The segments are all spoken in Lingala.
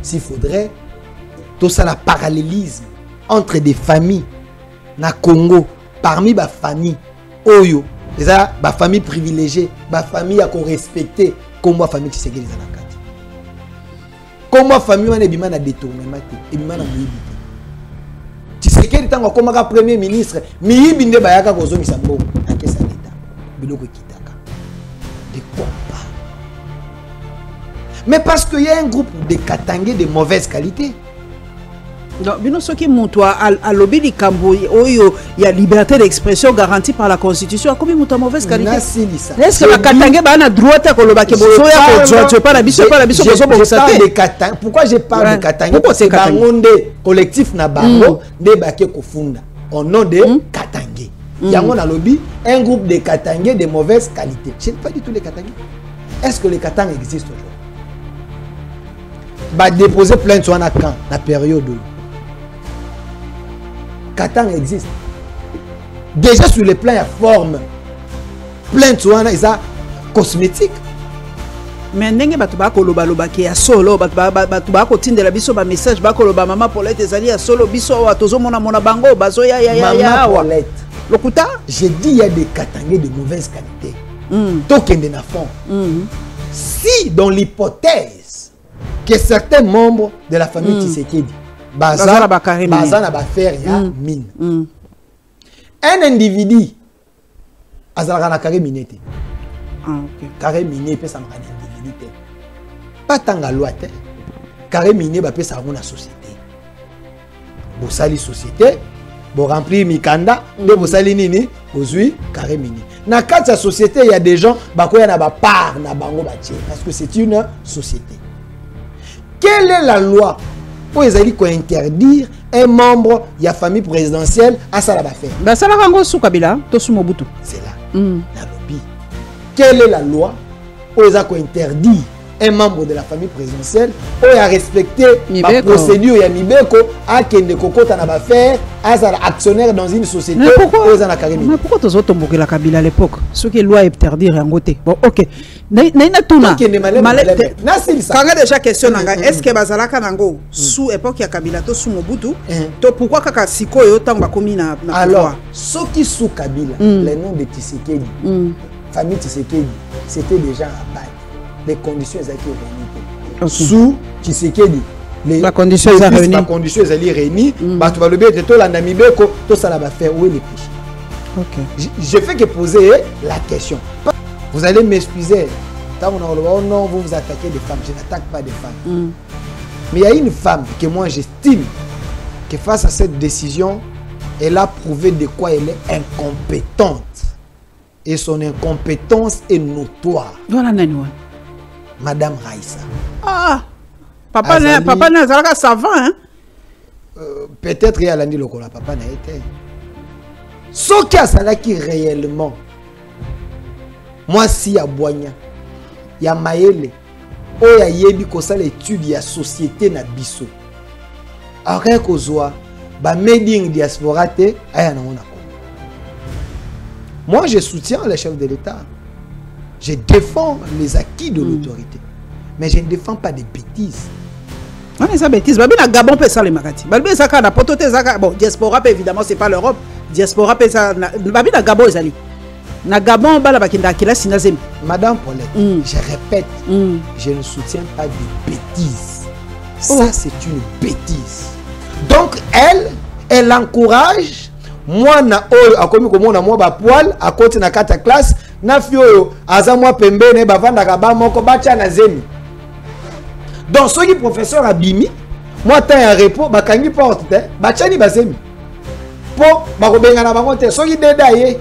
s'il faudrait, tout ça, le parallélisme entre des familles, na Congo, parmi les familles, Oyo, les familles privilégiées, les familles à respecter, comme la famille qui s'est guérie. Comme la famille, on est bien à détourner, et bien à mouiller. Tu sais qu'il y a un premier ministre, mais il y a un peu de temps, de quoi pas. Mais parce qu'il y a un groupe de Katangé de mauvaise qualité. Donc, bien sûr, à l'objet du Cambo, il y a liberté d'expression garantie par la Constitution. Comment il y a mauvaise qualité? Est-ce que la Katangé a le droit de pourquoi je parle de Katangé? C'est un collectif au nom de Katangé. Il y a un lobby, un groupe de Katangé de mauvaise qualité. Je ne sais pas du tout les Katangé. Est-ce que les Katangé existent aujourd'hui? Bah déposer plainte sur un camp, la période où Katang existe. Déjà sur le plan de forme, plainte sur un cosmétique. Mais ndenge batu ba koloba loba ke ya solo batu ba ko tindela biso ba message ba koloba mama Paulette ezali ya solo biso wa tozo mona bango bazo ya Maman Paulette. Lokuta, j'ai dit il y a des Katangé de mauvaise qualité. Token na fond. Si dans l'hypothèse que certains membres de la famille Tshisekedi Baza na ba faire ya mine. Un individu azalaka na carré miné. Carré miné peut ça m'a individu. Pas tant la loi carré miné ba peut ça na société. Bo sali société, bo remplir mikanda, de bo sali nini, ozui carré miné. Na kati ya société, il y a des gens ba ko ya na ba part na bango ba tie parce que c'est une société. Quelle est la loi pour les alliés interdire un membre de la famille présidentielle à Salabafé? C'est là. La lobby. Quelle est la loi pour les interdire un membre de la famille présidentielle pour respecter la procédure et Mibeko à Kende Kokota na ba faire as actionnaire dans une société? Mais pourquoi tu as tombé la Kabila à l'époque? Ce que la loi interdire en côté. Bon, ok. Naina tuna. Quand déjà question est-ce que bazalaka nango sous époque ya Kabila to sous Mobutu to pourquoi kaka sikoyo tanga komi na alors ceux qui sous Kabila le nom de Tshisekedi famille Tshisekedi c'était déjà à bail. Les conditions étaient réunies. Sous Tshisekedi, la condition est réunie. La condition est réunie. Tu vas le bien tout la Namibeko, tout ça va faire où est le péché. Ok. Je fais que poser la question. Vous allez m'excuser. Oh non, vous vous attaquez des femmes. Je n'attaque pas des femmes. Mais il y a une femme que moi j'estime que face à cette décision, elle a prouvé de quoi elle est incompétente. Et son incompétence est notoire. Voilà, Nanouan. Madame Raissa. Ah, papa n'a pas savant, hein? Peut-être qu'il y a l'année lokola, papa n'a été. Ce qui a ça qui réellement, moi si y a Boigna, il y a Maëlle, il y a Yebi Kosa l'étude, il y a société na biso. Après qu'on soit, bah meding diaspora te, aya na ona. Moi je soutiens les chefs de l'État. Je défends les acquis de l'autorité. Mais je ne défends pas des bêtises. Non, mais ça bêtise. Babi na Gabon peut ça les makati. Babi ça kana potote zaka. Bon, diaspora évidemment c'est pas l'Europe. Diaspora peut ça. Babi na Gabon ezali. Na Gabon bala bakinda kila sinazem. Madame Paulette, je répète, je ne soutiens pas des bêtises. Ça c'est une bêtise. Donc elle encourage moi na a comme comment na moi ba poil à côté na kata classe. Na fio aza mwa pembene bavanda kaba moko bacha na zemi. Donc ceux qui professeur abimi moi temps ya repos bakangi porte te bacha ni bazemi. Po bakobenga na bango te ceux qui dedaye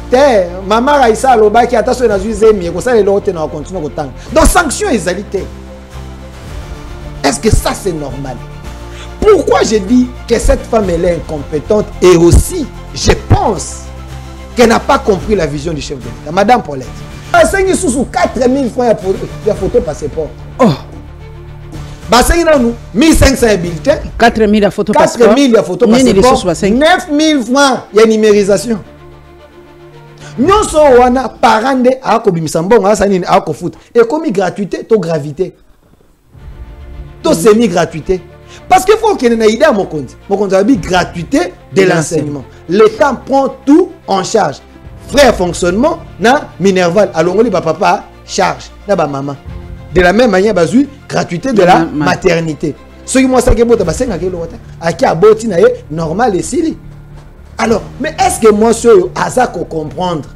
te mama Raissa lobaki ataso na zui zemi ko sala lote na continue ko tanga. Donc sanction égalité. Est-ce que ça c'est normal? Pourquoi je dis que cette femme elle est incompétente et aussi je pense qu'elle n'a pas compris la vision du chef de l'État. Madame Paulette. Elle a sous 4 000 francs de photo passeport. Oh. Bah, c'est nous 1500 bulletins. 4 000 de photo passeport. 4 000 de photo passeport. 9 000 francs, il y a numérisation. Nous sommes parents de Ako Bimisambon, à Ko foot. Et comme gratuité, to gravité. to semi-gratuité. Parce qu'il faut qu'il y ait une idée à mon compte. Mon compte a dit gratuité de l'enseignement. L'État prend tout en charge. Frais fonctionnement, na Minerval, allongoli papa charge, na ba maman. De la même manière, bazui gratuité de la maternité. Ce qui moi ça que bota basenga ke lota, aki aboti na normal et sili. Alors, mais est-ce que moi je azako comprendre?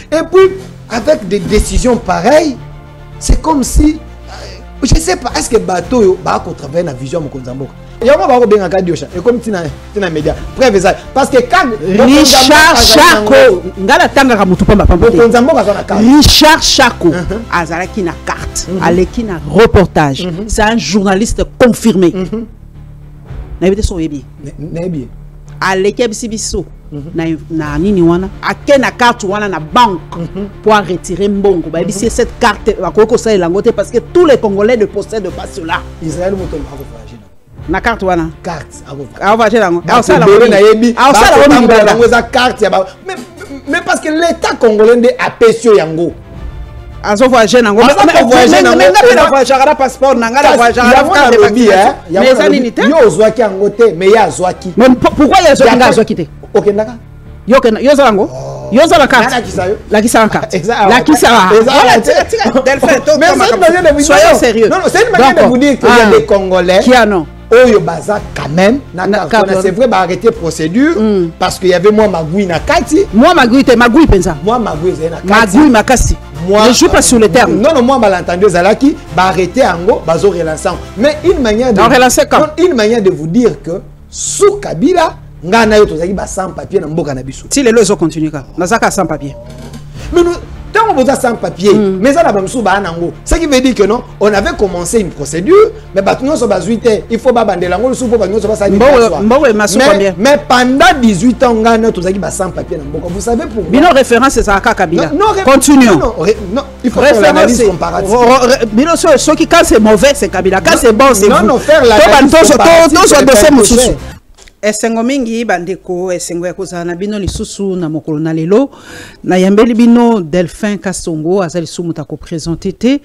Et puis avec des décisions pareilles, c'est comme si je ne sais pas, est-ce que bateau va travailler dans la vision de Konzamboka? Il y a un peu de Diosha, et comme tu as média, parce que quand Richard Chako, Richard Chako, Azalaki na carte, Aleki na reportage, c'est un journaliste confirmé. N'avez son ébi. Aleki abisibiso. Na nini wana akena carte wana na banque pour retirer mbongo ba bisi cette carte bakoko ça elangote parce que tous les Congolais ne possèdent pas cela. Israël moto ba ko na carte wana carte a va faire lango a ça na yebi a ça la lango za carte mais parce que l'état congolais a pêché yango azo voyager nango mais voyager na passeport nanga na voyager na mais ça nini te yo zwaki yango te mais ya zwaki mais pourquoi ya zwaki te OK ndaka yo zalango yo za la carte la qui ça en carte la qui ça soyons sérieux non c'est une manière de vous dire qu'il y a des Congolais qui a non Oyo baza quand même c'est vrai bah arrêter procédure parce qu'il y avait moi Magui na kati moi Magui te Magui penza moi Magui c'est na kati Magui makasi moi je joue pas sur le terme non moi malentendu zalaki bah arrêter ango bazo relancer mais une manière de vous dire que sous Kabila ngana yo tozaki ba sans papier na mboka na biso si les lois continuent ka nazaka sans papier mais nous tant on a sans papier mais ça la bamsou ba nango ce qui veut dire que non on avait commencé une procédure mais batunion so bazuité il faut ba bandela ngolo sou pour batunion so ba ça mais pendant 18 ans ngana tozaki ba sans papier na mboka vous savez pour bino référence ça ka Kabila continuons non il faut faire l'analyse comparative bino so qui quand c'est mauvais c'est Kabila quand c'est bon c'est non faire l'analyse comparative esengo mingi bandeko esengo ya kozala na bino lisusu na mokolo na lelo na yambeli bino Delphin Kasongo azali sumuta ko présenter te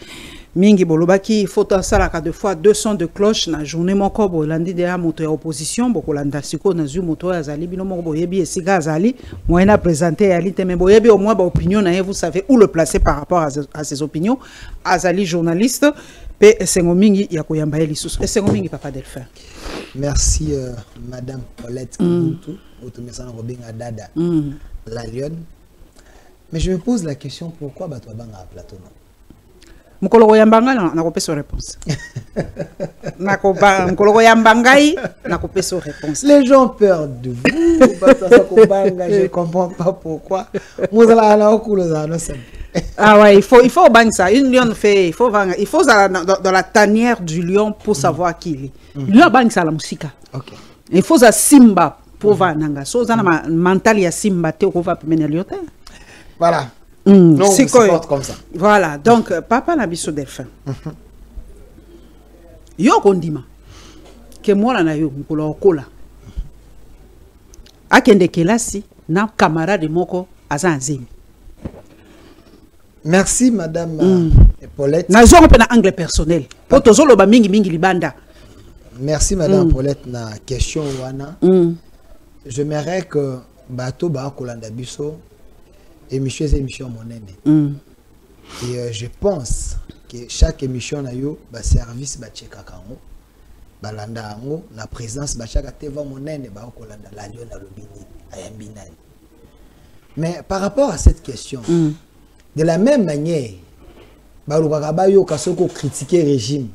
mingi bolobaki photo salaka deux fois 200 de cloche na journée moko bolandi de la moto ya opposition bokolanda siko na zu moto azali bino moko boyebi esika azali moyena présenter ali te mais boyebi au moins ba opinion na vous savez où le placer par rapport à ses opinions azali journaliste pe esengo mingi ya koyamba lisusu esengo mingi papa Delphin. Merci Madame Paulette Dada la Lionne. Mais je me pose la question pourquoi Batouabanga à plateau non? Mukolo yambanga na kopesa réponse. Mukolo yambangai na kopesa réponse. Les gens peur de vous Batouabanga, je comprends pas pourquoi. Ah ouais, il faut bang ça. Une lion fait, il faut dans la tanière du lion pour savoir qui il est. Lion bang ça la musique. OK. Il faut ça Simba pour nanga. So ça na mental ya Simba te ko va mener lion. Voilà. Non, c'est comme ça. Voilà, donc papa na biso Delphin. Yo kondima ke mwana na yo mukolo okola. Akende kelasi na camarade moko azanzemi. Merci Madame Paulette. Nazo on na angle personnel. Po tozolo ba mingi libanda. Merci Madame Paulette na question wana. J'aimerais que bato ba kolanda biso émission monene. Et je pense que chaque émission na yo ba service ba cheka kango ba landa ngo na présence ba chaka teva monene ba kolanda la lion na lobini ayambinani. Mais par rapport à cette question de la même manière, Balukabayo Kasoko critiquer le régime,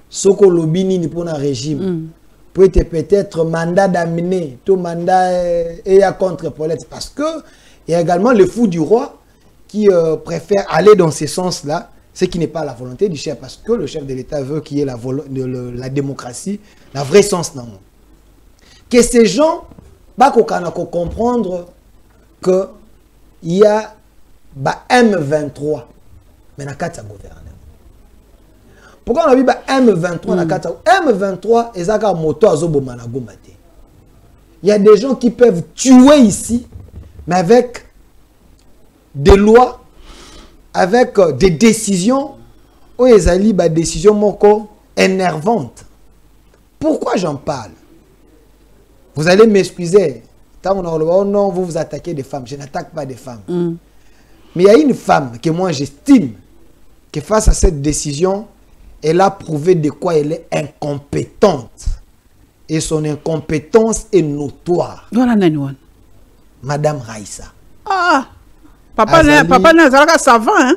Soko Lobini ni pour un régime, peut-être mandat d'amener, tout mandat et à contre Paulette, parce que il y a également le fou du roi qui préfère aller dans ce sens-là, ce qui n'est pas la volonté du chef, parce que le chef de l'État veut qu'il y ait la démocratie, la vraie sens non. Que ces gens, comprendre que il y a M23 mais na kati ya gouvernement. Pourquoi on a dit M23 na kati M23 ezaka moto azoboma na goma te. Il y a des gens qui peuvent tuer ici mais avec des lois, avec des décisions où ezali ba décision moko énervante. Pourquoi j'en parle? Vous allez m'excuser. Oh non, vous vous attaquez des femmes. Je n'attaque pas des femmes. Mais il y a une femme que moi j'estime que face à cette décision, elle a prouvé de quoi elle est incompétente. Et son incompétence est notoire. Madame Raissa. Ah, papa n'a pas savant, hein?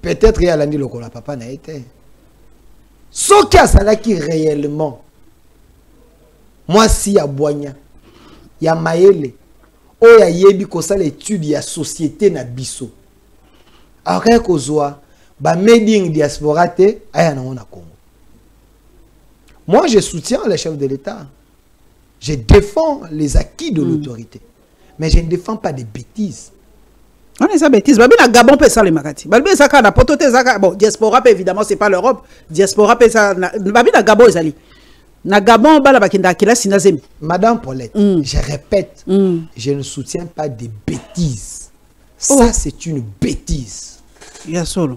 Peut-être qu'il y a l'année le papa n'a été. Ce qui a ça qui réellement, moi si y a Boigna, il y a Maëlle, oh il y a Yebi kosa l'étude, il y a société na biso. Alors qu'on soit, bah meding diaspora te, aya na on a Congo. Moi je soutiens les chefs de l'État, je défends les acquis de l'autorité, mais je ne défends pas des bêtises. On est ça bêtise. Babi na Gabon peut ça les makati. Babi ça kana potote ça bon diaspora évidemment c'est pas l'Europe. Diaspora peut ça babi na Gabon ezali. Na Gabon bala bakinda kila sinazemi. Madame Paulette, je répète, je ne soutiens pas des bêtises. Ça c'est une bêtise.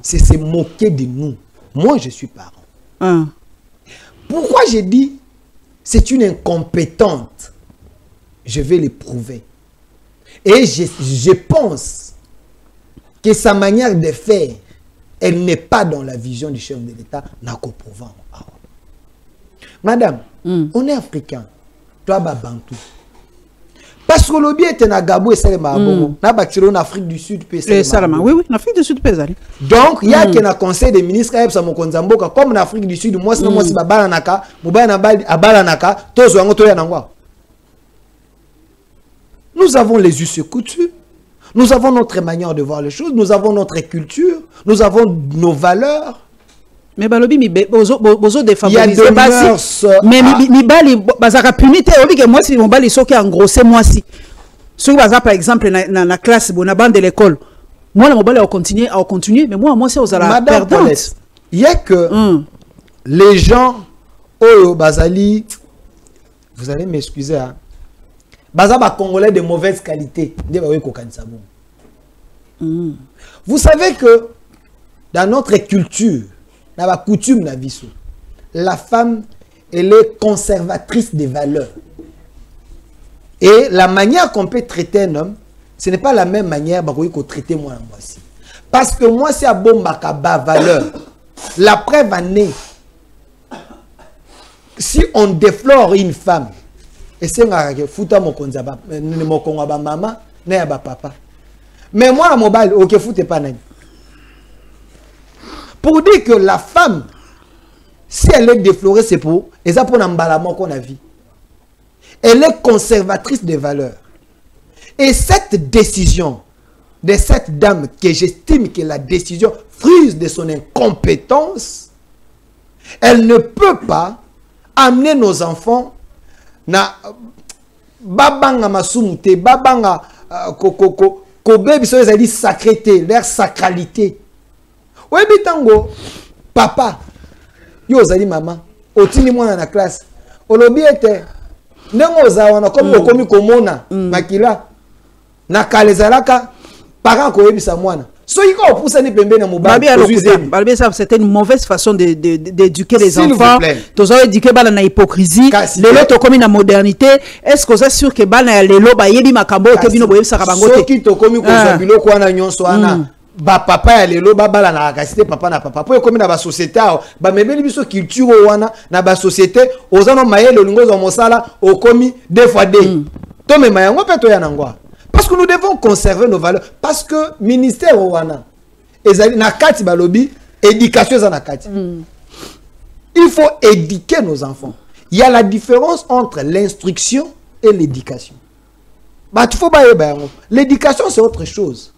C'est se moquer de nous. Moi je suis parent. Pourquoi j'ai dit c'est une incompétente? Je vais le prouver. Et je pense que sa manière de faire, elle n'est pas dans la vision du chef de l'État. Madame, on est africain. Toi, Bantou. Parce que le bien est un Gabon et c'est le Mabongo. En Afrique du Sud, oui, en Afrique du Sud, donc, il y a un conseil des ministres comme en Afrique du Sud, moi, c'est Babalanaka, Abalanaka, nous avons les us et coutumes. Nous avons notre manière de voir les choses, nous avons notre culture, nous avons nos valeurs. Mais balobi mi bozo défavoriser mais mi bali bazaka punité obi que moi si mon bali soki engrossé moi si ceux baza par exemple na la classe bona bande de l'école moi mon bali a continuer mais moi c'est aux ala perdante. Il y a que les gens oh bazali, vous allez m'excuser hein. Bazaba congolais de mauvaise qualité. Vous savez que dans notre culture, dans la coutume, la femme, elle est conservatrice des valeurs. Et la manière qu'on peut traiter un homme, ce n'est pas la même manière qu'on traiter moi aussi. Parce que moi, c'est à bon makaba valeur. La preuve en est, si on déflore une femme, et c'est un fouta mon konzaba, mon kongaba maman, n'a pas papa. Mais moi, mon bal, ok, foutez pas nani. Pour dire que la femme, si elle est déflorée, c'est pour, et ça pour l'emballement qu'on a vu. Elle est conservatrice des valeurs. Et cette décision de cette dame, que j'estime que la décision fruit de son incompétence, elle ne peut pas amener nos enfants na babanga masumute babanga kobe biso ezali sacralité leur sacralité oyebi tango papa yo ozali mama otini mwana na classe olobi ete ndenge ozawana komi okomi komona makila na kala ezalaka parent koyebisa mwana. C'était une mauvaise façon d'éduquer les enfants. Tu as éduqué la hypocrisie. Les lots comme la modernité. Est-ce que vous êtes sûr que les lots yebi makambo te bino boye sakabangote? Ceux qui to komi ko bilo ko na nyonso ana ba papa ya lelo ba bala na kasite papa na papa. Po komi na ba société ba mebeli biso culture wana na ba société ozano mayele olingo zo mosala okomi 2 fois 2. To me mayango pe to ya nangwa. Parce que nous devons conserver nos valeurs. Parce que le ministère Owana, nakati balobi, éducation zanakati. Il faut éduquer nos enfants. Il y a la différence entre l'instruction et l'éducation. L'éducation c'est autre chose.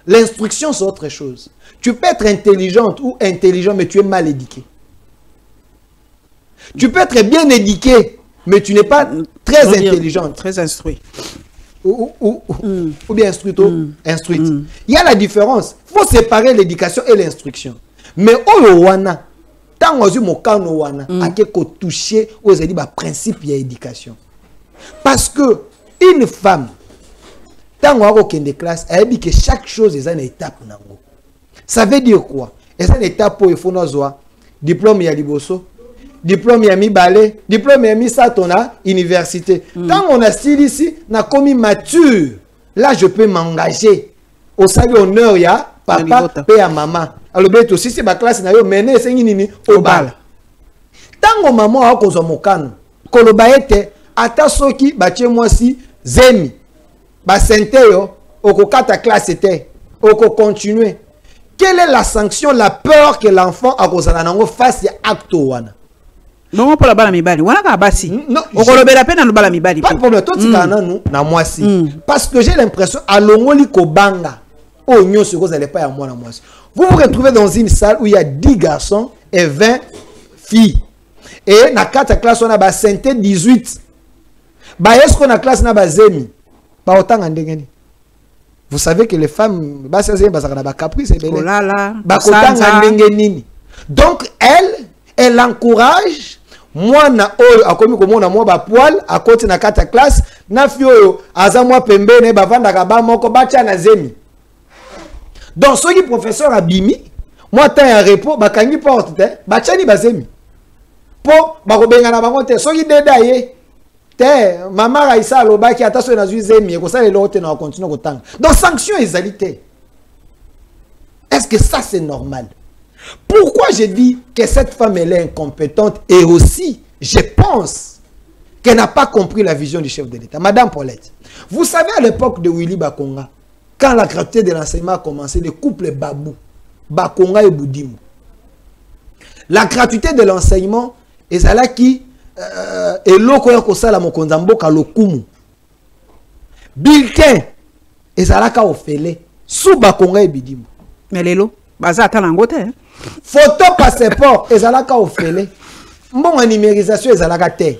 L'instruction c'est autre chose. Tu peux être intelligente ou intelligent, mais tu es mal éduqué. Tu peux être bien éduqué, mais tu n'es pas très intelligente. Très instruit. Ou bien instruite. Il y a la différence. Il faut séparer l'éducation et l'instruction. Mais au wana, tant que mon cas no wana, à qui toucher aux principes de l'éducation. Parce que une femme, tant qu'on de classe, elle dit que chaque chose est une étape. Ça veut dire quoi? C'est une étape pour il faut diplôme ya liboso, diplôme ya mibale, diplôme ya misato na université. Tant on a style ici, na komi mature, là je peux m'engager au salut honneur ya papa et à maman. Alors beto si c'est ma classe na yo mené c'est nini au bal. Tant maman a kozwa mokano, koloba ete ata soki batie moi si zemi ba sente yo okokata classe était oko continuer. Quelle est la sanction, la peur que l'enfant a causé face à acte wana? Non pour la balle mibali. Wana ka basi. Non. Okolobe la peine na balle mibali. Pas de problème. Tout ça nous na moi si. Parce que j'ai l'impression à longoli ko banga. Oh nyo ce cause elle pas à moi na moi. Vous vous retrouvez dans une salle où il y a 10 garçons et 20 filles. Et na 4 classes on a ba santé 18. Ba est-ce qu'on a classe na ba zemi? Ba autant ndengeni. Vous savez que les femmes, donc elle encourage moi na a commis comme on a moi ba poil à côté na 4 classe na fio aza moi pembe ne ba vanda ka ba moko ba tia na zemi. Donc ce qui professeur abimi moi ta un repos ba kangi porte te ba tia ni ba zemi. Po ba ko benga na bango te so ki dedaye. Maman Raïssa Loba qui attention dans une zemi et comme ça les autres on continue au temps. Donc sanction égalité. Est-ce que ça c'est normal? Pourquoi je dis que cette femme elle est incompétente et aussi je pense qu'elle n'a pas compris la vision du chef de l'État. Madame Paulette, vous savez à l'époque de Willy Bakonga, quand la gratuité de l'enseignement a commencé, le couple Babou, Bakonga et Boudim. La gratuité de l'enseignement est là qui et loko ya kosala mokonza mboka lokumu bulletin ezalaka ofele suba konga ebidimu mais lelo baza atala ngote photo passeport ezalaka ofele mbongo numérisation ezalaka te.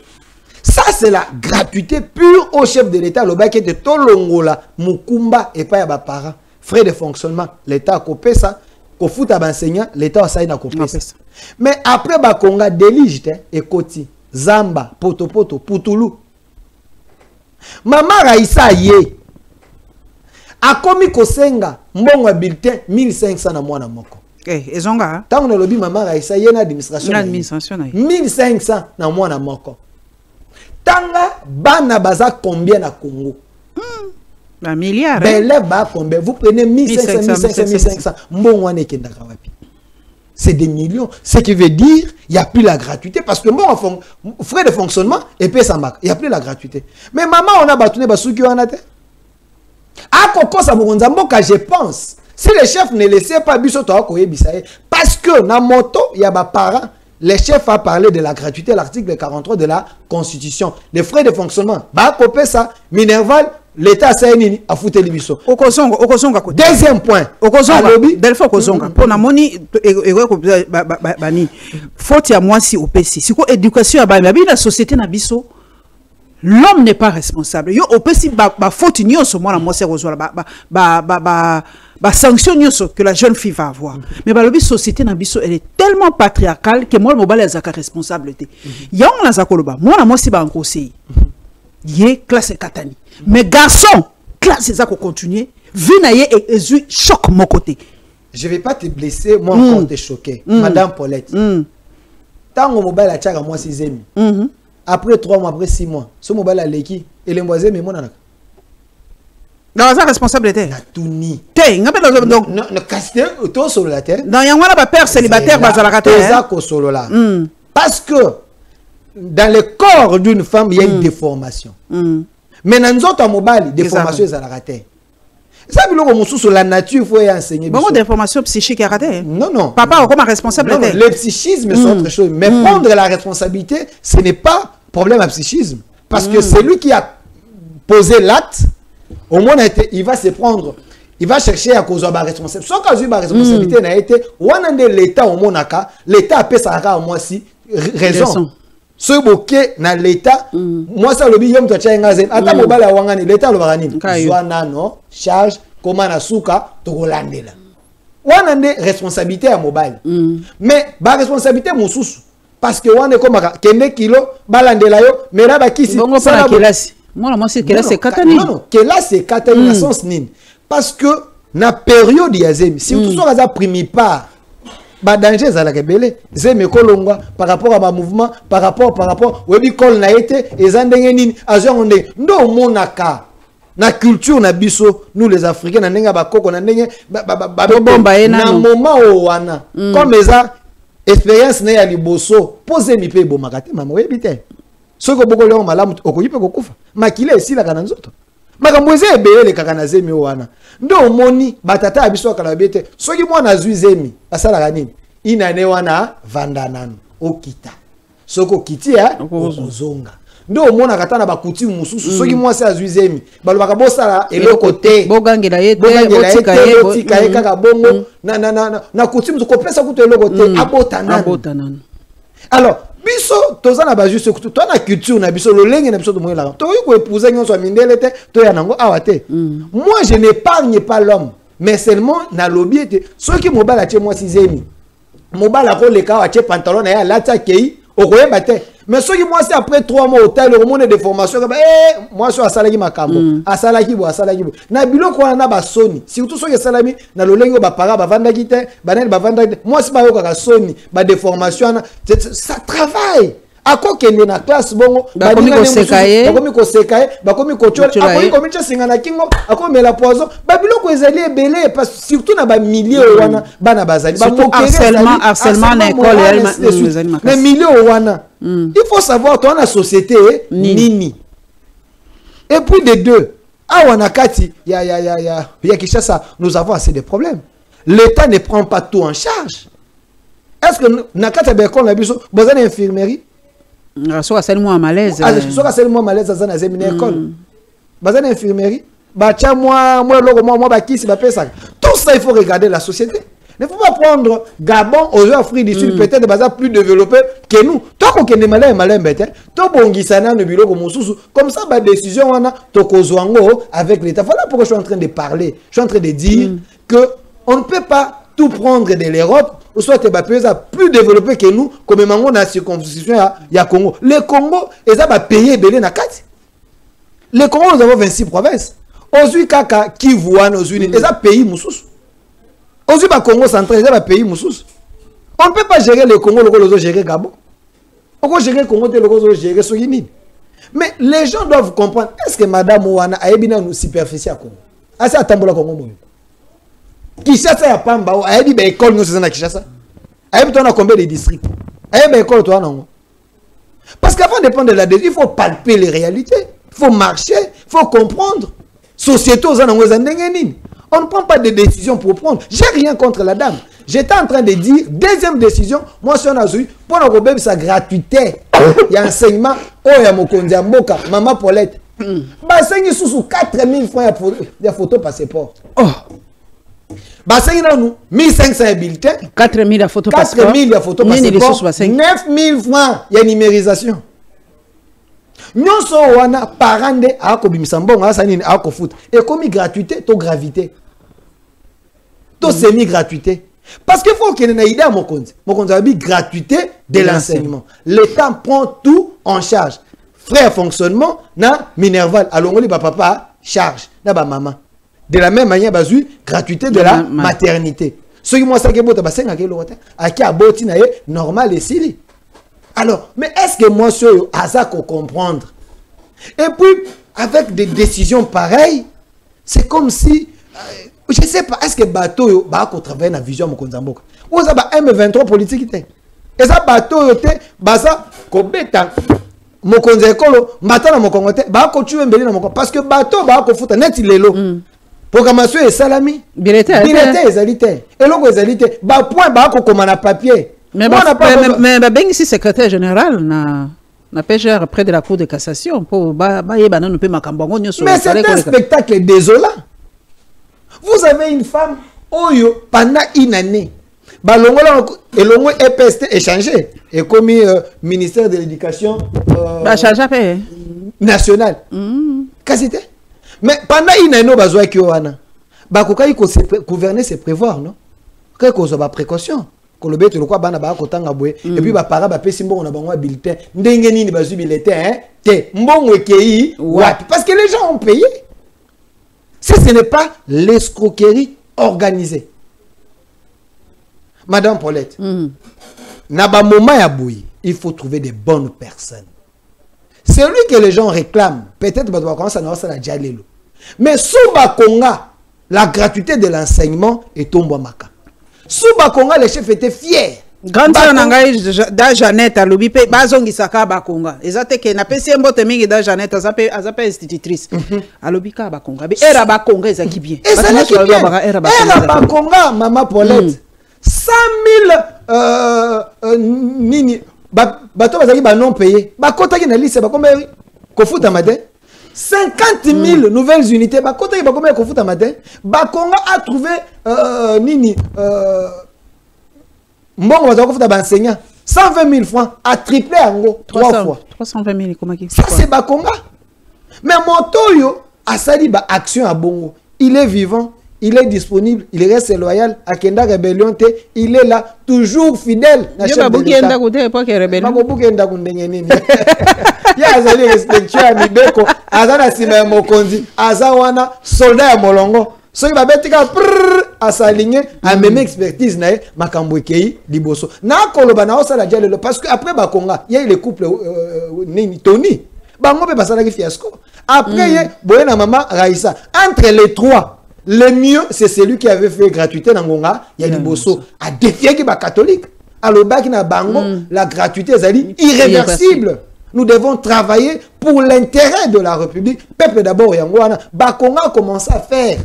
Ça c'est la gratuité pure au chef de l'État le bac de tolongola mukumba et pas ya ba parents frais de fonctionnement l'État a copé ça ko futa ba enseignant l'État a ça na copé ça. Mais après ba konga délige et koti Zamba, poto, Poutoulou. Maman Raïssa ye. A komi kosenga, mbongo bulletin 1500 na mwana moko. Ezonga. Tant on a lobby maman Raïssa ye na administration. 1500 na mwana moko. Tanga bana baza combien na Congo? Un milliard. Belle ba combien? Vous prenez 1500. Mbongo wane kenda kawapi. C'est des millions. Ce qui veut dire il n'y a plus la gratuité. Parce que bon, frais de fonctionnement, et puis ça marque. Il n'y a plus la gratuité. Mais maman, on a battu les sous qui en a été. À Koko Samoronzambo, je pense. Si le chef ne laissait pas parce que dans moto, il y a des parents. Le chef a parlé de la gratuité, l'article 43 de la Constitution. Les frais de fonctionnement. Bah, copé ça, Minerval, l'État s'est a foutu les bisous. Deuxième point. Delphi Okozonga. Pour la monnaie, faut y a moi si au PC. Si quoi éducation à la société na biso, l'homme n'est pas responsable. Yo au PC faut ignorer ce moment la moi c'est sanction que la jeune fille va avoir. Mais la société na biso elle est tellement patriarcale que moi le mobile est responsabilité. Ya on la zakoloba. Moi si ba en conseil. Yé classe katani. Mais garçon, classe ça qu'on continue. Vinaye et choc mon côté. Je vais pas te blesser, moi encore te choquer. Madame Paulette. Tant au mobile a tchaka moi 6 ans. Après 3 mois, après 6 mois, ce mobile a l'équipe et les moisés mais mon anaka. Dans sa responsabilité. La touni. Té, ngapé donc non casté auto sur la terre. Dans yangwana ba père célibataire bazala terre. Ça ko solo là. Parce que dans le corps d'une femme, il y a une déformation. Mais dans notre mobile, déformation est à la raté. Ça veut dire que sur la nature, il faut enseigner. Bon, déformation psychique est raté. Non, non. Papa, comment responsable? Non, le psychisme, c'est autre chose. Mais prendre la responsabilité, ce n'est pas problème à psychisme. Parce que c'est lui qui a posé l'acte. Au moins, il va se prendre. Il va chercher à causer la responsabilité. Sans cause la responsabilité n'a été, l'État au Monaka, l'État a payé ça à moi si raison. Ce bouquet dans l'État, moi ça le billet me tient ngazen. Attends mobile à wangani, l'État le barani. Soit nano, charge, comment na souka, to golandela. Wanande responsabilité à mobile. Mais ba responsabilité moussous. Parce que wane comme kende kilo, balandela yo, mais là ba kisi. Bongo pas la kelasi. Moi c'est kelasi c'est katani. Non non, kelasi c'est katani dans sens nin. Parce que na période yazemi, si tout ça primi pas ba danger za la kebele zemi kolongwa par rapport à ba mouvement par rapport webi kol na été ezandenge nini azonde ndo monaka na culture na biso nous les africains na ndenge ba koko na ndenge na moment o wana comme eza expérience na ya liboso pose mi pe bomakate mama webi te soko boko leo malamu okoyipe kokufa makile esila kana nzoto makambo eze ebele kaka na zemi wana ndo omoni batata abiso kala bete soki mwana azwi zemi asala nini inane wana vandanano okita soko kitia okozonga ndo omona katana bakuti mususu soki mwasi azwi zemi balobaka bosala eloko te bogangela yete botika ye kaka bongo na kuti mzo kopesa kuto eloko te abotanano alors biso tozana ba juste kutu to na culture na biso lolenge na biso to moyela to ko épouser nyonso mindele te to ya nango awate moi je n'épargne pas l'homme mais seulement na lobby te soki mobala tie moi sizemi mobala ko leka wa tie pantalon na ya lata kei okoyeba te mais soki moi c'est après 3 mois au taille le monde de formation moi so asalaki makambo asalaki bo na biloko wana ba soni surtout soki salami na lolenge ba para ba vandaki te banel ba vandaki moi si ba yoka soni ba de formation ça travaille akokende na classe bongo bakomi ko sekaye bakomi ko chola akomi komi tsinga na kingo akomi la poison ba biloko ezali ebele parce surtout na ba milieu wana bana bazali ba harcèlement na école mais milieu wana il faut savoir toi na société nini et puis de deux awana kati ya Kinshasa nous avons assez de problèmes l'état ne prend pas tout en charge est-ce que na kati ba école na biso bozana infirmerie soit seulement à malaise soit seulement malaise dans une école bazana infirmerie bacha moi logo moi bakisi ba pesa tout ça il faut regarder la société. Il ne faut pas prendre Gabon aux Afrique du Sud peut-être bazar plus développé que nous tant qu'on est malin bête to bongisana no biloko mususu comme ça ba décision wana to kozwango avec l'état. Voilà pourquoi je suis en train de parler, je suis en train de dire que on ne peut pas tout prendre de l'Europe ou soit les pays plus développés que nous comme mango na circonscription ya Congo. Le Congo ils a payé belé na kati. Le Congo nous avons 26 provinces. Ozui kaka Kivu wana ozui ils a pays mususu. Ozui ba Congo central ils a pays mususu. On ne peut pas gérer le Congo le gérer Gabon. On peut gérer le Congo le gérer Sogini. Mais les gens doivent comprendre est-ce que madame wana a ebina nous superficie à Congo. Asa atambola Congo mo. Kinshasa ya pamba o ayebi ba école nous na Kinshasa ayebi to na combien de districts ayebi ba école to na ngo parce qu'avant de prendre la décision il faut palper les réalités il faut marcher il faut comprendre société aux anango zandenge nini on ne prend pas de décision pour prendre j'ai rien contre la dame j'étais en train de dire deuxième décision moi si on a eu pour na robebe sa gratuité il y a enseignement oh ya mokonzi ya mboka maman Paulette ba sengi sous 4000 francs ya photo passeport Bassin nous 1500 bulletins 4000 photo passeport 4000 photo passeport 9000 francs ya numérisation nyonso wana parande akobimisa mbongo asa nini akofuta et comme gratuité to gravité to semi gratuité parce que faut qu'il y ait une idée à mokonzi abi gratuité de l'enseignement l'état prend tout en charge frais fonctionnement na minerval alongoli ba papa charge na ba maman. De la même manière, bazu gratuité de la maternité. Ce qui moi ça que bota basenga ke lote, aki aboti na normal et sili. Alors, mais est-ce que moi sur azako comprendre? Et puis avec des décisions pareilles, c'est comme si je sais pas est-ce que bateau ba ko travailler na vision mokonzamboka. Ou ça ba M23 politique té. Et ça bateau té baza ko beta mokonze ekolo mbata na mokongo té ba ko tuer mbeli na mokongo parce que bateau ba ko futa net lelo. Programmation et salami. Billetté ezalité. Et logo ezalité. Ba point ba ko comme na papier. Mais ben ici secrétaire général na PGR près de la cour de cassation pour ba yeba na no pe makambongo nyoso. Mais c'est un spectacle désolant. Vous avez une femme oyo pendant une année. Ba longola elongo EPST échangé et comme ministère de l'éducation ba charge nationale. Kasité. Mais pendant une année, bazoa ki wana. Ba kokai ko gouverner c'est prévoir non? Que ko zo ba précaution. Ko le beto lokwa bana ba ko tanga boye et puis ba para ba pesi mbongo na bango bulletin. Ndenge nini bazu bulletin te mbongo ekei wapi parce que les gens ont payé. Si ce n'est pas l'escroquerie organisée. Madame Paulette, Naba moment ya bouille, il faut trouver des bonnes personnes. C'est lui que les gens réclament. Peut-être que commence à la dialelo. Mais sous Bakonga, la gratuité de l'enseignement est tombée maka. Sous Bakonga, les chefs étaient fiers. Grande sœur nangai da Jeannette alobi pe bazongi saka Bakonga. Ezate ke na pesi mbote mingi da Jeannette azape institutrice. Alobi ka Bakonga. Be era Bakonga ezaki bien. Era Bakonga maman Paulette. 100 000 nini bato bazaki ba non payé. Ba kota ki na liste ba combien kofuta matin 50 000 nouvelles unités. Ba kota ki ba combien kofuta matin. Bakonga a trouvé nini Mbongo va kofuta ba enseignant 120 000 francs à tripler en gros 3 fois. 320 000 comment qui? Ça c'est Bakonga. Mais Montoyo a sali ba action à Bongo. Il est vivant, il est disponible, il reste loyal à Kenda Rébellion, il est là toujours fidèle. Il y a beaucoup de côté pas que rébellion. Beaucoup de côté nini. Il y a azali respectueux à Mibeko, azana sima mokonzi, azawana soldat à Molongo. So il va betika à s'aligner à même expertise na makambo kei liboso. Na koloba na osala dialelo parce que après Bakonga, il y a le couple nini Tony. Bango pe basala ki fiasco. Après il y a Boyena Mama Raissa. Entre les trois, le mieux c'est celui qui avait fait gratuité dans Ngonga, il y a liboso a défié ki ba catholique. Alors baki na bango la gratuité ezali irréversible. Nous devons travailler pour l'intérêt de la République. Peuple d'abord Yangoana. Bakonga a commencé à faire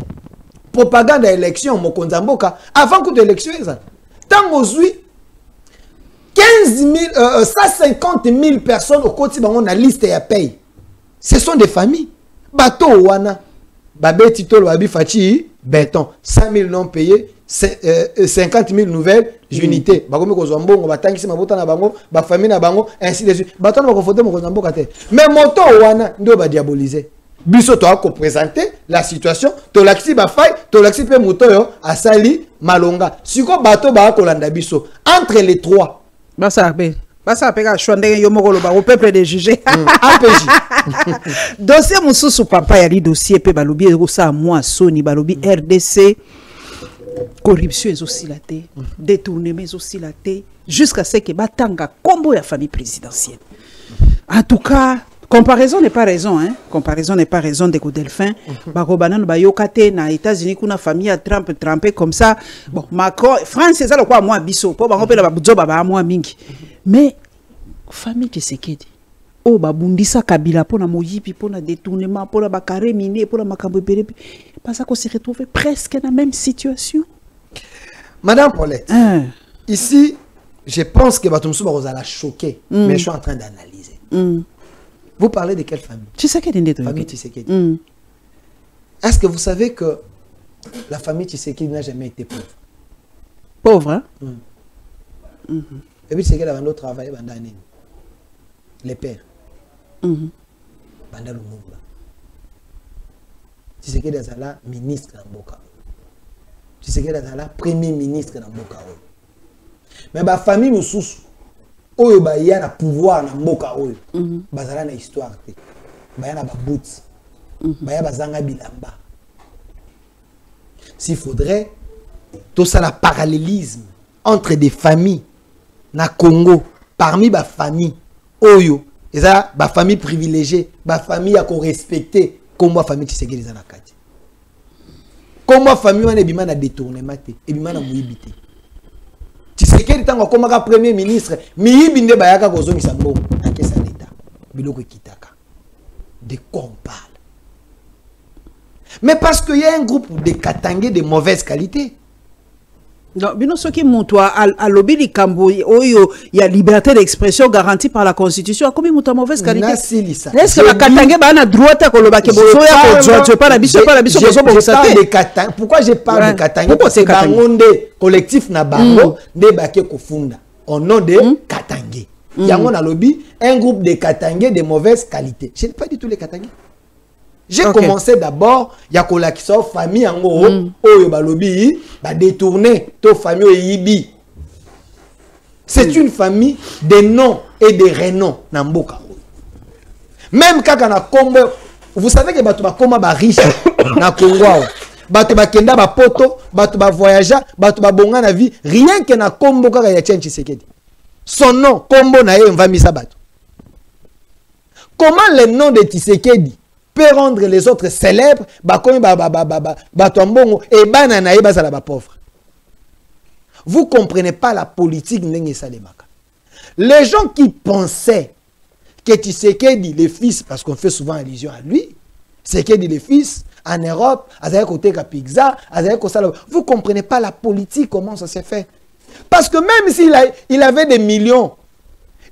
propagande à l'élection Mokonzamboka avant que l'élection tant aujourd'hui 150 000 personnes au quotidien on a liste et paye. Ce sont des familles. Bato wana babé titolo abi fachi béton 100 000 non payés 50 000 nouvelles unités. Bakomi kozambongo batangisi mabota na bango ba famille na bango ainsi de suite. Bato na bakofote Mokonzamboka te. Mais moto wana ndo ba diaboliser. Biso to a présenter la situation, to laxi ba fay, to laxi pe motoyo asali malonga. Siko bato ba kolanda biso entre les trois. Basa peka chwandenge yo moko loba au peuple de juger. APJ. Dossier mususu papa ya li dossier pe balobi ko sa moi soni balobi RDC corruption est aussi la té, détournement est aussi la té jusqu'à ce que batanga combo ya famille présidentielle. En tout cas comparaison n'est pas raison, hein. Comparaison n'est pas raison de Delphin. Barobanan bayokate na États-Unis kuna famille à Trump trempé comme ça. Bon, Macron, France c'est ça le quoi moi biso. Pour bango pe la babuzo baba moi mingi. Mais famille Tshisekedi. Oh babundisa Kabila pour na moyipi pour na détournement pour la bakare miné pour la makambo pere. Parce qu'on se retrouve presque dans la même situation. Madame Paulette. Ici, je pense que Batumsou Barozala choqué, mais je suis en train d'analyser. Vous parlez de quelle famille? Tshisekedi. Famille Tshisekedi. Est-ce que vous savez que la famille Tshisekedi n'a jamais été pauvre? Pauvre, hein? Et puis Tshisekedi a travaillé pendant l'année. Les pères. Pendant le mouvement. Tshisekedi a la ministre dans Boka. Tshisekedi a la premier ministre dans Boka. Mais la famille nous soucie. Oyo ba ya na pouvoir na mboka oyo bazala na histoire te ba ya na ba boots ba ya bazanga bilamba. S'il faudrait tout ça la parallélisme entre des familles na Congo parmi ba famille oyo eza ba famille privilégiée ba famille à qu'on respecter comme famille Tshisekedi na kati comme famille wana ebima na détournement te ebima na muyibité. Tshisekedi tango komaka premier ministre miyibi nde bayaka kozongisa mbongo na kesa l'État biloko kitaka de quoi on parle. Mais parce qu'il y a un groupe de Katangé de mauvaise qualité. Non, bino soki mutu a lobby li kambo oyo ya liberté d'expression garantie par la constitution comme mutu a mauvaise qualité. Est-ce que la Katangé ba na droit ta koloba ke bozo ya ko tu pas la biso bozo bozo de pourquoi je parle de Katangé? Parce que bangonde collectif na bango de baké ko funda au nom de Katangé. Yango na lobby un groupe de Katangé de mauvaise qualité. Je n'ai pas dit tous les Katangé. J'ai commencé d'abord, il y a qui sont famille en gros, oyo balobi, ba détourner to famille yibi. C'est une famille de noms et de renoms na mboka. Même quand on a Congo, vous savez que batu ba koma ba riche na Congo. bato bakenda ba poto, bato ba voyager, bato ba bonga na vie, rien que na kombo kaka ya Etienne Tshisekedi. Son nom, kombo na ye mvamisa bato. Comment le nom de Tshisekedi peut rendre les autres célèbres, bakomi bato ambongo et bana na ye bazala ba pauvre. Vous comprenez pas la politique ndenge salemaka. Les gens qui pensaient que Tshisekedi, le fils, parce qu'on fait souvent allusion à lui, Tshisekedi, le fils, en Europe, vous ne comprenez pas la politique, comment ça s'est fait. Parce que même s'il avait des millions,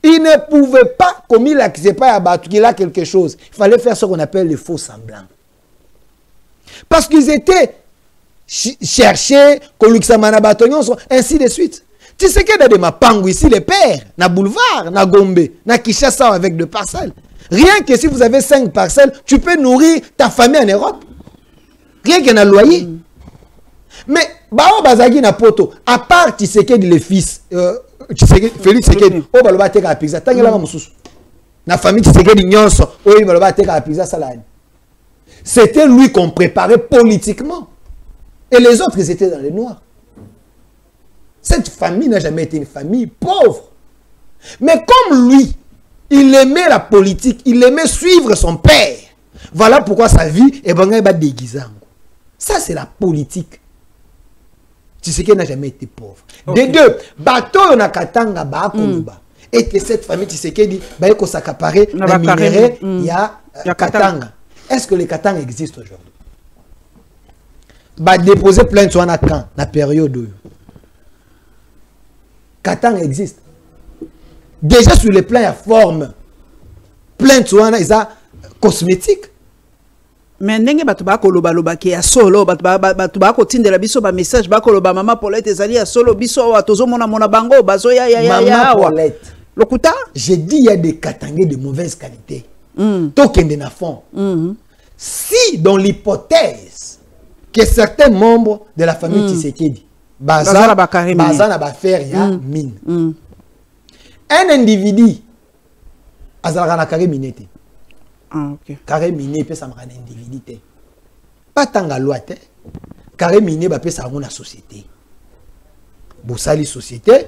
il ne pouvait pas, comme il n'accusait pas à battre qu'il a quelque chose, il fallait faire ce qu'on appelle les faux semblants. Parce qu'ils étaient cherchés, ainsi de suite. Tu sais qu'il y a des mapango ici, les pères, na boulevard, na Gombe, na Kinshasa avec 2 parcelles. Rien que si vous avez 5 parcelles, tu peux nourrir ta famille en Europe. Rien qu'un loyer. Mais, bao bazagi na poto, à part Tshisekedi le fils, Félix Tshisekedi, oh baloba teka la pizza, tangela ma mususu. Na famille Tshisekedi nyonso, oh baloba teka la pizza salade. C'était lui qu'on préparait politiquement. Et les autres, ils étaient dans les noirs. Cette famille n'a jamais été une famille pauvre. Mais comme lui, il aimait la politique, il aimait suivre son père. Voilà pourquoi sa vie est déguisée. Ça, c'est la politique. Tu sais qu'il n'a jamais été pauvre. Okay. Des deux, bateau na katanga ba koluba. Et que cette famille, tu sais qu'il dit, bah ko s'accaparer les minéraux, il y a katanga. Est-ce que les katanga existent aujourd'hui? Bah déposer plainte sur un camp, la période où katanga existe. Déjà sur le plan de forme, plainte sur un cosmétique. Mais ndenge batu ba koloba loba ki ya solo batu ba ko tindela biso ba message ba koloba mama Paulette ezali ya solo biso wa tozo mona bango bazo ya Maman Paulette. Lokuta, j'ai dit il y a des katangés de mauvaise qualité. Tokende na fond. Si dans l'hypothèse que certains membres de la famille Tshisekedi bazana ba faire ya mine. Un individu azalaka na carré minete. Ah, ok. Carré miné peut s'amener un individu. Pas tant à loi. Carré miné peut s'amener la société. Vous sali société,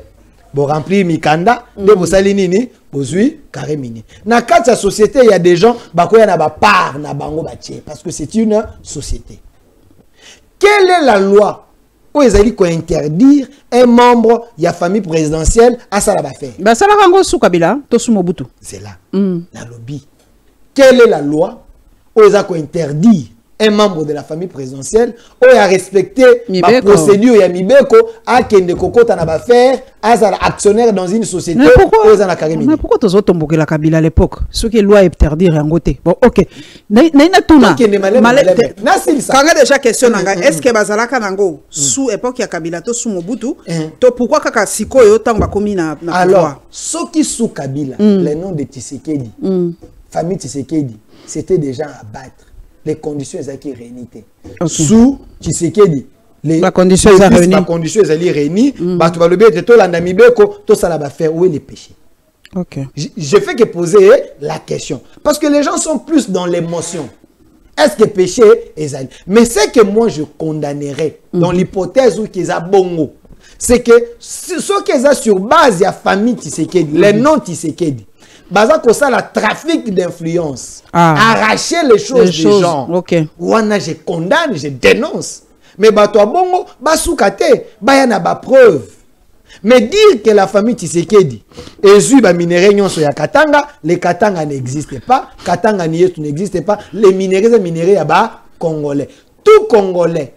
vous remplir mikanda, vous sali nini, vous suivez carré miné. Dans la société, il y a des gens qui ont ba part na bango batie parce que c'est une société. Quelle est la loi où ils ont interdire un membre de la famille présidentielle à ça la faire? Bah ça la rango sous Kabila, to sous Mobutu. C'est là. La lobby. Quelle est la loi où ils ont interdit un membre de la famille présidentielle où il a respecté la procédure ya mibeko à kende kokota na ba faire as actionnaire dans une société où ils ont la carrière. Mais pourquoi tu as tombé la Kabila à l'époque? Ce que la loi interdire en côté. Bon, OK. Naina tuna. Quand déjà question nanga, est-ce que bazalaka nango sous époque ya Kabila to sous Mobutu, to pourquoi kaka sikoyo tanga komi na alors, ceux qui sous Kabila, le nom de Tshisekedi, famille Tshisekedi, c'était déjà à battre. Les conditions qui réunies. Sous Tshisekedi, les conditions réunies. Tu vas le bien, tu as l'andamibeko, tout ça va faire. Où est le péché? Ok. Je fais que poser la question. Parce que les gens sont plus dans l'émotion. Est-ce que péché est allé? Mais ce que moi je condamnerais, dans l'hypothèse où ils ont bongo, c'est que ce qu'ils ont sur base de la famille Tshisekedi, les noms Tshisekedi, baza ko ça la trafic d'influence, arracher les choses des gens. OK. Wana je condamne, je dénonce. Mais bato bongo basukate, bayana ba preuve. Mais dire que la famille Tshisekedi ezu ba minéraux nyonso ya Katanga, les Katanga n'existent pas, Katanga n'existe pas, les minéraux ya ba congolais. Tout congolais,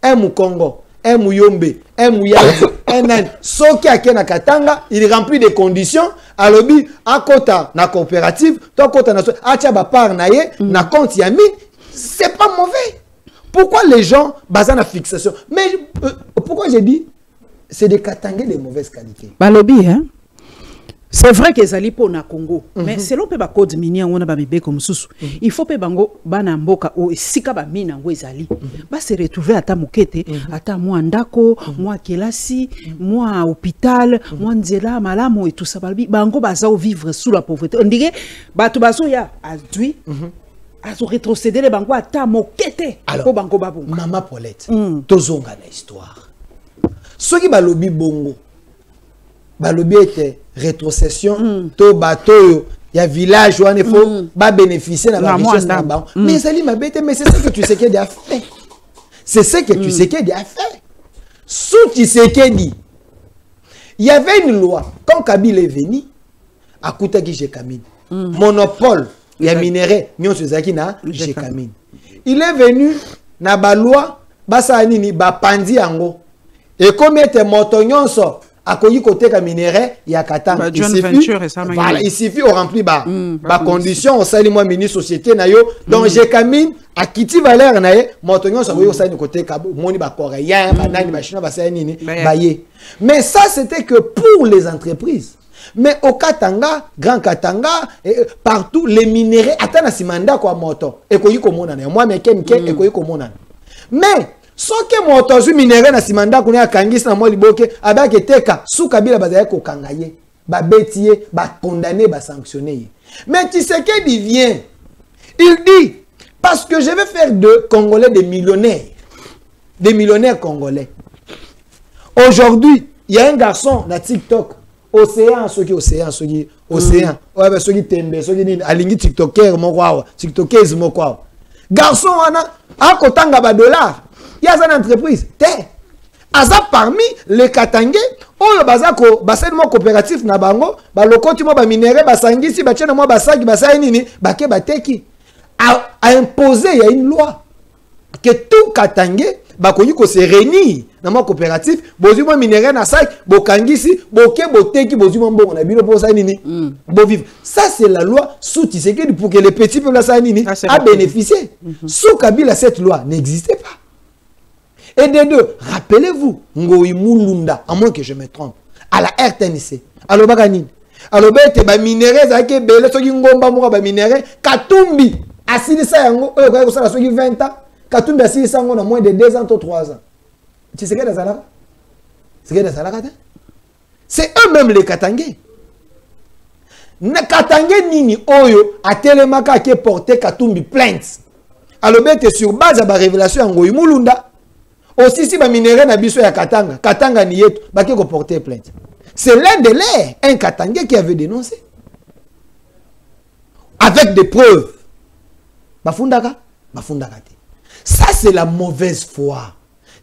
un Congo, un Muyombe, un Muyati, un Inde, soki akena Katanga, il remplit des conditions. Alobi, à côté na coopérative, à côté na atia ba part na ye, na compte ya mine, c'est pas mauvais. Pourquoi les gens basent la fixation? Mais pourquoi j'ai dit c'est des Katangais de mauvaise qualité? Balobi, hein? C'est vrai que zali po na Congo, mais selon pe ba code minier on a ba bébé comme susu. Il faut pe bango bana mboka o sika ba mina ngo ezali. Ba se retrouver ata mokete, ata moi ndako, moi kelasi, moi hôpital, moi nzela malamo et tout ça balbi bango baza vivre sous la pauvreté. On dirait bato bazo ya adui azo rétrocéder les bango ata mokete alors bango babu Maman Paulette tozonga na histoire soki balobi bongo balobi était rétrocession to bateau il y a village où il faut ba bénéficier de la richesse na ba mais ça li mabete mais c'est ce que tu sais qu'il a fait c'est ce que tu sais qu'il a fait sous tu sais qu'il il y avait une loi quand Kabila est venu à Koutaki Jekamine monopole il y a minerai nyonso zaki na Jekamine il est venu na ba loi basa nini ba pandi yango et comme était moto nyonso akoyi côté ka minerai ya Katanga voilà il suffit au rempli ba condition au sali moi mini société na yo donc Jekamine a kiti valeur na ye moto nyonso akoyi au sali côté ka moni ba coréen ba nani ba chinois ba sali nini ba ye mais ça c'était que pour les entreprises. Mais au Katanga, Grand Katanga, partout, les minéraux, attendent à Simanda quoi moto. Et quoi y commande moi mais et quoi y commande. Mais ce que moto sur minéraux na Simanda qu'on a kangis na moi liboke avec teka sous Kabila bazaya ko kangaye, ba bétier, ba condamner, ba sanctionner. Mais tu sais qu'il vient, il dit parce que je vais faire de Congolais des millionnaires congolais. Aujourd'hui, il y a un garçon dans TikTok. Océan, ceux qui océan. Ouais, ben ceux qui tembe, ceux qui alingi TikToker, TikTokers, garçon, à kotanga ba dollar. Il y a une entreprise. Aza parmi les Katangais, oyo bazako, basenmo coopératif na bango, ba lokoti mo ba minéré, ba sangisi, ba tchena mo ba saki, ba sa nini, ba ke ba teki. A imposé, il y a une loi que tout Katangais bakoyi ko se réunir dans mon coopératif bozu mo minéré na sac bokangisi boke boteki bozu mo mbongo na bino pour ça nini bo vivre ça c'est la loi sous Tshisekedi pour que les petits peuples ça nini a bénéficié sous Kabila cette loi n'existait pas et des deux rappelez-vous Ngoyi Mulunda à moins que je me trompe à la RTNC alors bagani alors bete ba minéré za ke bele soki ngomba mo ba minéré Katumbi asili sa yango oyo ko ça soki 20 ans Katumbi a signé ça en moins de 2 ans ou 3 ans. Tu sais que c'est eux-mêmes les Katangais. Na Katangais nini oyo a tellement qu'à porter Katumbi plainte. Alors bête sur base de la révélation en Ngoyi Mulunda. Aussi si ba minéré na biso ya Katanga, Katanga ni yetu, ba ke ko porter plainte. C'est l'un de l'air, un Katangais qui avait dénoncé. Avec des preuves. Bafundaka. Ça, c'est la mauvaise foi.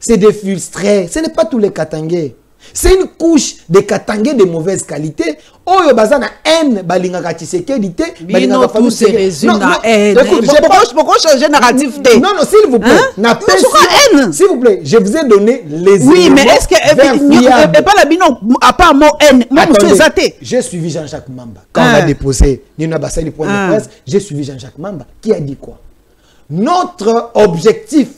C'est des frustrés. Ce n'est pas tous les Katangais. C'est une couche de Katangais de mauvaise qualité. Oh, yo bazana haine, balingaka Tshisekedi te. Bino tout se résume à haine. Pourquoi changer narratif de? Non, s'il vous plaît. S'il vous plaît, je vous ai donné les éléments. Oui, mais est-ce que pas la bino à part mot haine, j'ai suivi Jean-Jacques Mamba. Quand on a déposé Nina Bassali point de presse, j'ai suivi Jean-Jacques Mamba qui a dit quoi? Notre objectif,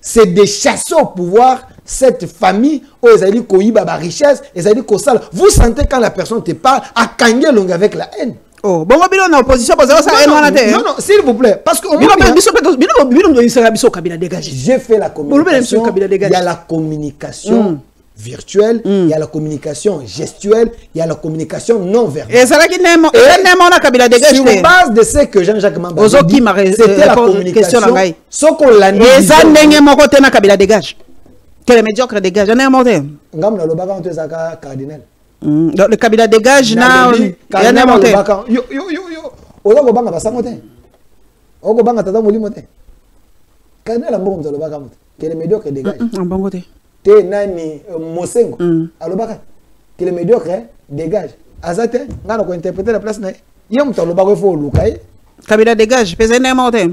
c'est de chasser au pouvoir cette famille où ils allaient koyiba ba richesse, ils allaient kosala. Vous sentez quand la personne te parle à kange longue avec la haine. Oh, bon, on est en opposition parce que ça haine on a dit. Non, s'il vous plaît, parce que j'ai fait la communication. Il y a la communication virtuelle, il y a la communication gestuelle, il y a la communication non verbale. Et sur base de ce que Jean-Jacques Mamba dit, c'était la communication. Ce qu'on l'a dit. Et ça n'est pas côté na Kabila dégage. Que les médiocres dégagent. J'en ai un monté. Ngam na lobaka on te saka cardinal. Le Kabila dégage na. J'en ai un monté. Yo. Oza ko banga basa monté. Oko banga tata moli monté. Cardinal ambongo mzo lobaka monté. Que les médiocres dégagent. Ambongo te. Te nani Mosengo alobaka que les médiocres dégage azate ngana ko interpréter la place na ye muto alobaka fo luka ye Kabila dégage pesa na monte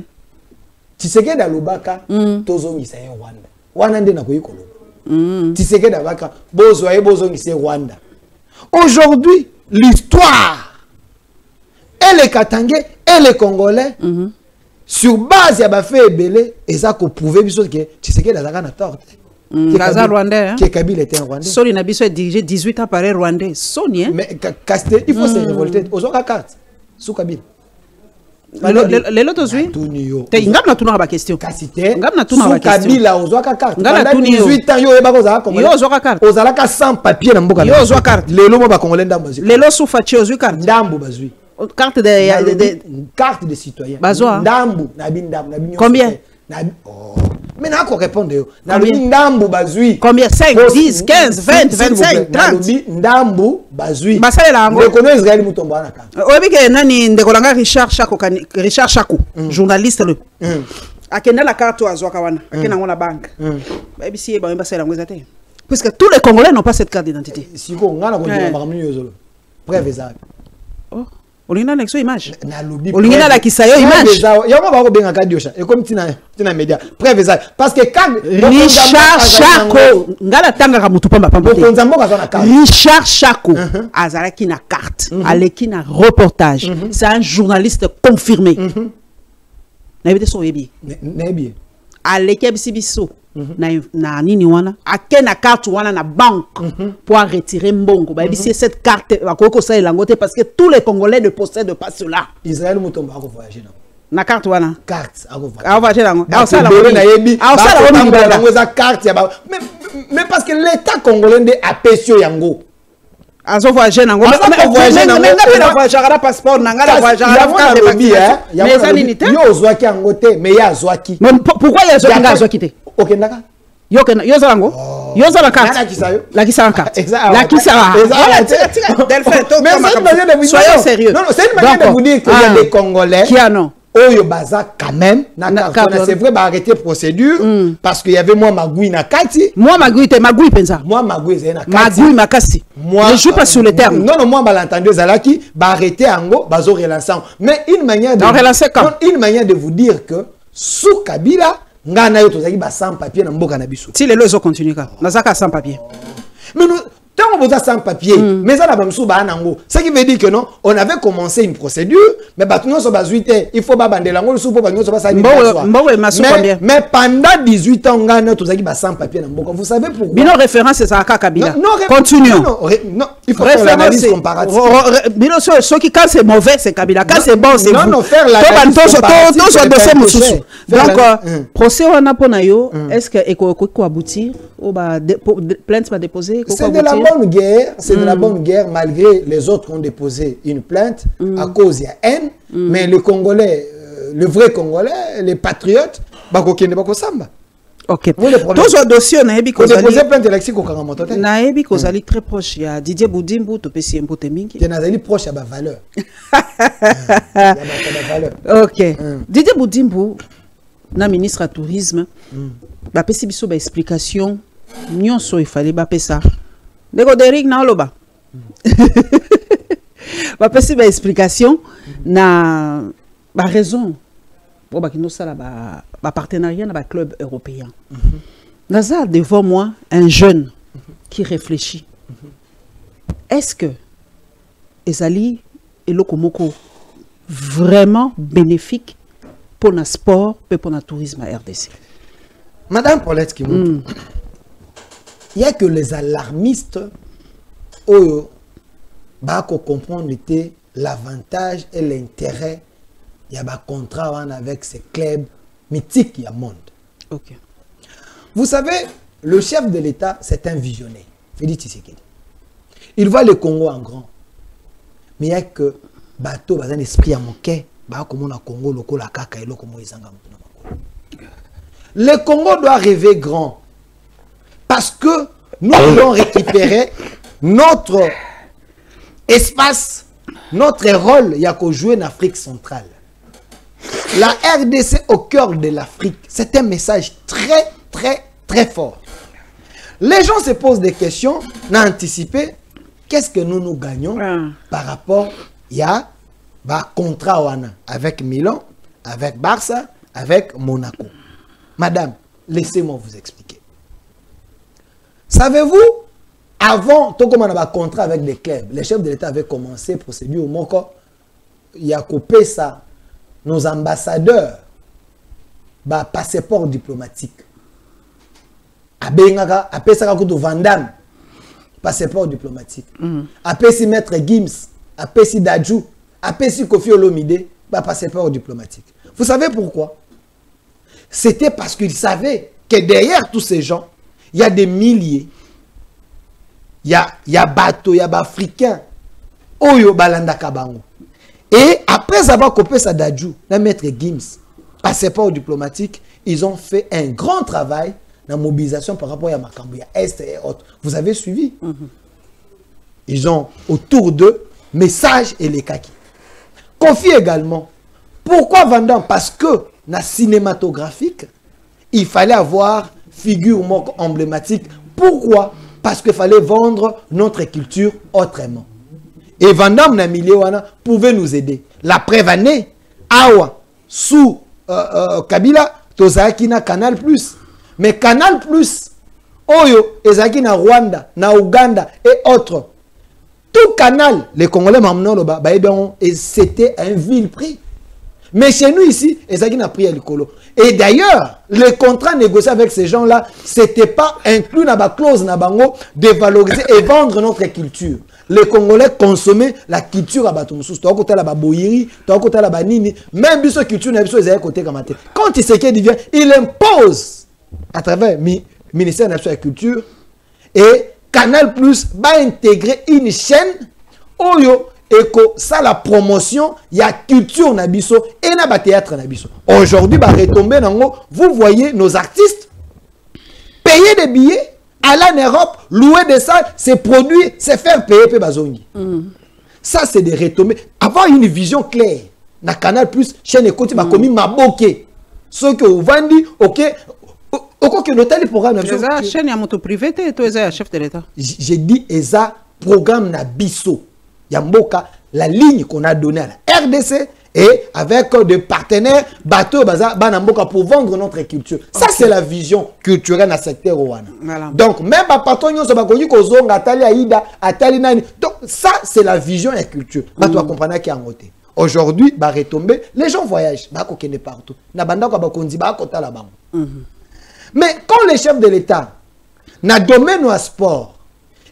Tshisekedi alobaka tozongisa ye Rwanda nde na ko yikolo Tshisekedi alobaka bozongisa ye Rwanda. Aujourd'hui l'histoire et les Katangais et les Congolais sur base ya ba fait ebele eza ko prouver biso que Tshisekedi azaka na tort. Rwandais. Que Kabila était un Rwandais. Soni na biso dirigé 18 ans par un Rwandais. Soni hein. Mais Casté, il faut se révolter. Aux autres cartes. Sous Kabila. Les autres oui. Te ngam na tuna ba question. Casité. Ngam na tuna ba question. Kabila aux autres cartes. Pendant 18 ans yo eba ko za comme. Yo aux autres cartes. Aux alaka sans papier na mboka. Yo aux autres cartes. Lelo mo ba congolais ndambo. Lelo sou fachi aux autres cartes. Ndambo bazui. Carte de carte de citoyen. Bazoa. Ndambu, combien? Mais n'a quoi répondre. Ndambu bazui. Combien? 5, 10, 15, 20, 25, 30. Ndambu bazui. Basala lango. Reconnaît Israël Mutomba na carte. Obi ke nani ndekolanga Richard Chako, journaliste le. Akenda la carte au azwaka wana. Akenda ngona banque. Ba bisi ba basala lango ezate. Puisque tous les Congolais n'ont pas cette carte d'identité. Si vous ngana ko ndima bakamni yozolo. Preuve ça. Oh. Olingina l'exo image. Olingina la kisayo image. Yama ba ko benga kadiosha. Et comme tina média. Preuve ça. Parce que quand Richard Chako ngala tanga ka mutu pamba pamba. Richard Chako azalaki na carte, aleki na reportage. C'est un journaliste confirmé. Na bité so yebi. Na yebi. Aleki biso. Na nini wana akena carte wana na banque pour retirer mbongo ba bisi cette carte akoko ça elangote parce que tous les Congolais ne possèdent pas cela. Israël Mutomba a voyager na carte wana carte a voyager nango ça la carte mais parce que l'état congolais a pêché yango azo voyager nango mais voyager na passeport nanga la voyager na carte de vaccination mais ça nini te yo zwaki yango te mais ya zwaki pourquoi ya zwaki te OK ndaka yo zalango yo zala carte la kisa carte la kisa soyons sérieux non c'est une manière de vous dire qu'il y a des Congolais qui non oyo baza quand même na carte c'est vrai ba arrêter procédure parce qu'il y avait moi magui na kati moi magui penza moi magui c'est na kati magui makasi moi je joue pas sur le terme non moi malentendu zalaki ba arrêter ango bazo relancer mais une manière de vous dire que sous Kabila ngana yo tozaki ba sans papier na mboka na biso si les lois continuent ka nazaka sans papier mais nous tant on sans papier mais ça na bamsou ba nango ce qui veut dire que non on avait commencé une procédure mais batuno so bazuité il faut ba bandela ngo sou po ba nyonso ba sa mais pendant 18 ans ngana tozaki ba sans papier na mboka vous savez pourquoi bino référence c'est ça Kabila continuons non il faut faire l'analyse comparative bino ceux qui quand c'est mauvais c'est Kabila quand c'est bon c'est vous non faire l'analyse comparative donc procès wana pona yo est-ce que eko aboutir ou ba plainte va déposer c'est de la bonne guerre c'est de la bonne guerre malgré les autres ont déposé une plainte à cause il y a haine mais le Congolais le vrai Congolais les patriotes bakokende bakosamba. OK. Tous dossier na yebi ko déposer plainte Alexis Kokaramoto na yebi ko zali très proche ya Didier Boudimbu to pesi mpote mingi na zali proche ya ba valeur. OK. Didier Boudimbu na ministre à tourisme ba pesi biso ba explication nyonso il fallait ba pesa ndeko Derrick na loba ba pesi ba explication na ba raison pour ba kino sala ba partenariat na ba club européen naza devant moi un jeune qui réfléchit est-ce que ezali eloko moko vraiment bénéfique pour le sport et pour le tourisme à RDC. Madame Paulette Kimoutou, il n'y a que les alarmistes qui comprennent l'avantage et l'intérêt il y a un contrat avec ces clubs mythiques du monde. Okay. Vous savez, le chef de l'État, c'est un visionnaire. Félix Tshisekedi. Il voit le Congo en grand. Mais il n'y a que bateau, un esprit à moquer. Le Congo doit rêver grand parce que nous allons récupérer notre espace, notre rôle, il y a qu'à jouer en Afrique centrale. La RDC au cœur de l'Afrique, c'est un message très, très, très fort. Les gens se posent des questions, on a anticipé, qu'est-ce que nous gagnons par rapport à contrat avec Milan, avec Barça, avec Monaco. Madame, laissez-moi vous expliquer. Savez-vous, avant, tout comme on avait un contrat avec les clubs, les chefs de l'État avaient commencé la procédure au Moko, il y a coupé ça, nos ambassadeurs, passeport diplomatique. Après ça, Vandam, passeport diplomatique. Après si Maître Gims, après si Dadjou, après si Kofi Olomide, passeport diplomatique. Vous savez pourquoi? C'était parce qu'ils savaient que derrière tous ces gens, il y a des milliers, il y a bateaux, il y a africains, Oyo Balanda Kabango. Et après avoir coupé ça d'Adjou, la maître Gims, à ses ports diplomatiques, ils ont fait un grand travail dans la mobilisation par rapport à Makambu, à Est et autres. Vous avez suivi? Ils ont autour d'eux message et les kaki. Kofi également. Pourquoi Vandam? Parce que dans la cinématographique, il fallait avoir figure emblématique. Pourquoi? Parce qu'il fallait vendre notre culture autrement. Et Vandam Namiliewana pouvait nous aider. La preuve, Awa, sous Kabila, Tozaki na Canal Plus. Mais Canal Plus, Oyo, Ezaki na Rwanda, na Ouganda et autres. Tout canal, les Congolais m'amenant et c'était un vil prix. Mais chez nous ici, Ezaki n'a pris à l'écolo. Et d'ailleurs, les contrats négociés avec ces gens-là, c'était pas inclus dans la clause nabango de valoriser et vendre notre culture. Les Congolais consommaient la culture à Batumsous. Tu as côté la Baboyiri, tu as côté la Banini, même si culture n'a pas été côté Kamate. Quand il sait qu'il vient, il impose à travers le ministère de la Culture et Canal Plus va intégrer une chaîne Oyo et que ça la promotion, il y a culture nabiso et na théâtre nabiso. Aujourd'hui, bah retomber dans vous voyez nos artistes payer des billets, aller en Europe, louer des salles, se produire, se faire payer pe bazongi. Ça c'est des retombées. Avoir une vision claire. Na Canal Plus, chaîne écoute ba komi maboké. Ce que vous vendez, OK. Que l'hôtel programme na chaîne ya moto privé te to eza chef de l'état. J'ai dit eza programme na biso. Yamboka la ligne qu'on a donnée à la RDC et avec des partenaires bateau baza banamboka pour vendre notre culture. Ça c'est la vision culturelle dans le secteur Rwanda. Voilà. Donc même ba patron nyonso ba kongi ko zonga atali aida atali nani. Donc ça c'est la vision et la culture. Ba tu comprendre qui en côté. Aujourd'hui ba retomber, les gens voyagent, ba ko kende partout. Na banda ko ba konzi ba kota la bango. Mais quand le chef de l'État n'a domaine au sport,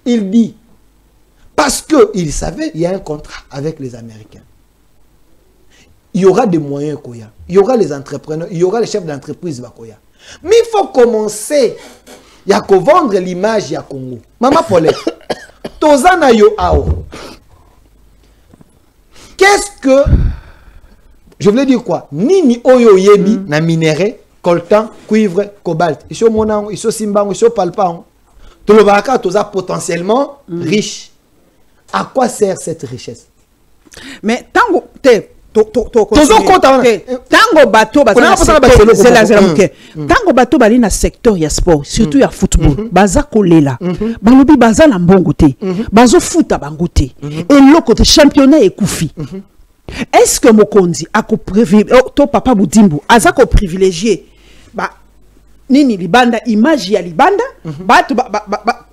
il dit, parce qu'il savait, il y a un contrat avec les Américains. Il y aura des moyens, Koya. Il y aura les entrepreneurs, il y aura les chefs d'entreprise, Koya. Mais il faut commencer. Il y a qu'à vendre l'image du Congo. Maman Paulette, Tozana yo ao. Qu'est-ce que... Je voulais dire quoi? Nini oyo yebi na minéré, coltan, cuivre, cobalt. Ici au monang, ici au simban, ici au palpan. Tout le baraka, tout ça potentiellement riche. À quoi sert cette richesse? Mais tango tango bateau tango bateau bali na secteur ya sport surtout ya football baza kolela balobi baza na mbongo te bazo futa bango te et loko te championnat ekufi. Est-ce que mokonzi ako privilégié to papa Budimbu azako privilégié ba nini libanda image ya libanda batu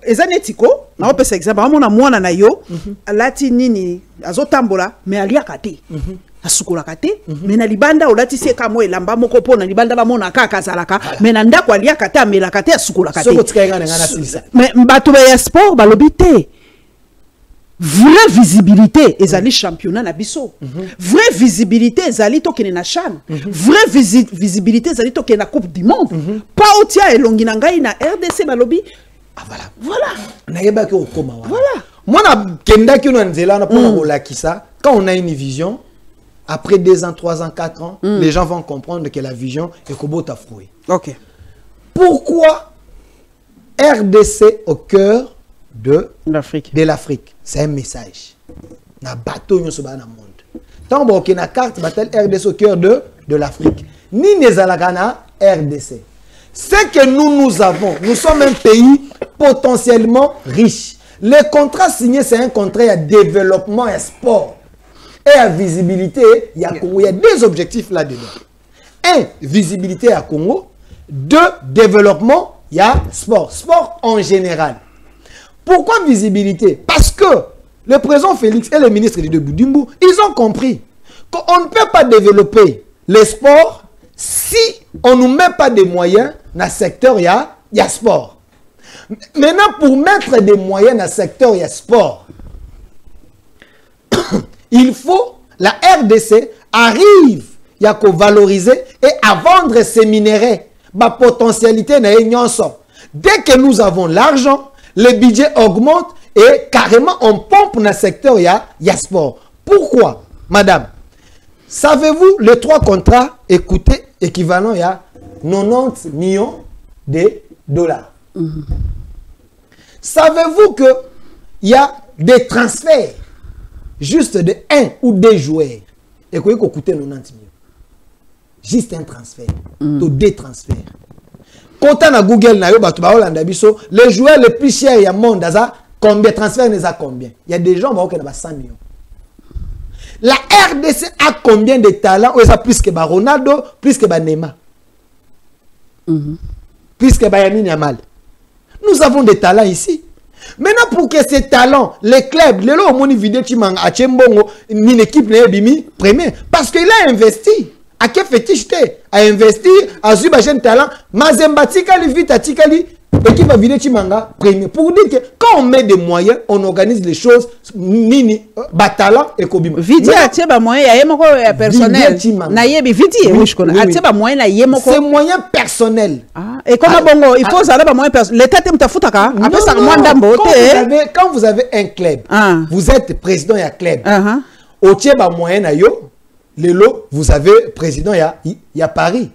ezanetiko na opesa exemple amona mwana na yo alati nini azotambola mais aliaka te asukola kate mais na libanda olati se kamo elamba moko pona libanda ba mona kaka zalaka mais na ndako aliaka te amelaka te asukola kate mais batu ya sport balobi te. Vraie visibilité, ezali championnat na biso. Vraie visibilité, ezali tokene na CHAN. Vraie visibilité, ezali tokene na Coupe du Monde. Pas otia elongi na ngai na RDC balobi. Ah voilà. Voilà. Nayeba ki okoma wana. Voilà. Moi na kenda ki na nzela na pona kolakisa, quand on a une vision, après 2 ans, 3 ans, 4 ans, les gens vont comprendre que la vision est kobota fruit. OK. Pourquoi RDC au cœur de l'Afrique? C'est un message. Na bateau nyo so ba na monde. Tant bon que na carte batel RDC au cœur de l'Afrique. Ni nezalakana RDC. C'est que nous avons, nous sommes un pays potentiellement riche. Le contrat signé, c'est un contrat à développement et sport. Et à visibilité, il y a 2 objectifs là-dedans. 1, visibilité à Congo. 2, développement, il y a sport. Sport en général. Pourquoi visibilité? Parce que le président Félix et le ministre de Budimbu, ils ont compris qu'on ne peut pas développer les sports si on ne nous met pas des moyens dans le secteur, il y a sport. Maintenant, pour mettre des moyens dans le secteur, il y a sport. Il faut, la RDC arrive, il y a qu'à valoriser et à vendre ces minéraux. Ma potentialité n'est pas. Dès que nous avons l'argent, le budget augmente et carrément on pompe dans le secteur, il y a sport. Pourquoi? Madame, savez-vous les 3 contrats écoutaient équivalent à 90 millions de dollars? Savez-vous qu'il y a des transferts juste de 1 ou 2 joueurs et qui coûtent 90 millions? Juste un transfert, ou 2 transferts. Quand on a Google, les joueurs les plus chers du monde, combien de transferts combien? Il y a des gens qui ont 100 millions. La RDC a combien de talents? Ils ont plus que Ronaldo, plus que Neymar. Plus que Yamin Yamal. Nous avons des talents ici. Maintenant, pour que ces talents, les clubs, les lots, mon vidéo, une équipe n'est premier. Parce qu'il a investi. À quel fétiche a investi, à Zubajen talent, Mazemba Tikali, Vita Tikali, équipe à vidéo Chimanga, premier. Pour dire que quand on met des moyens, on organise les choses, nini, batala et kobima. Vidi a tieba moyen, il y a personnel. Naïebi, Vidi, je connais. A tieba moyen, c'est moyen personnel. Et comment bongo, il faut ça là, moyen personnel. L'État t'aime ta foutre à après ça, moi d'ambo. Quand vous avez un club, vous êtes président et un club. Au tieba moyen, ayo. Lelo, vous avez président, il y a Paris.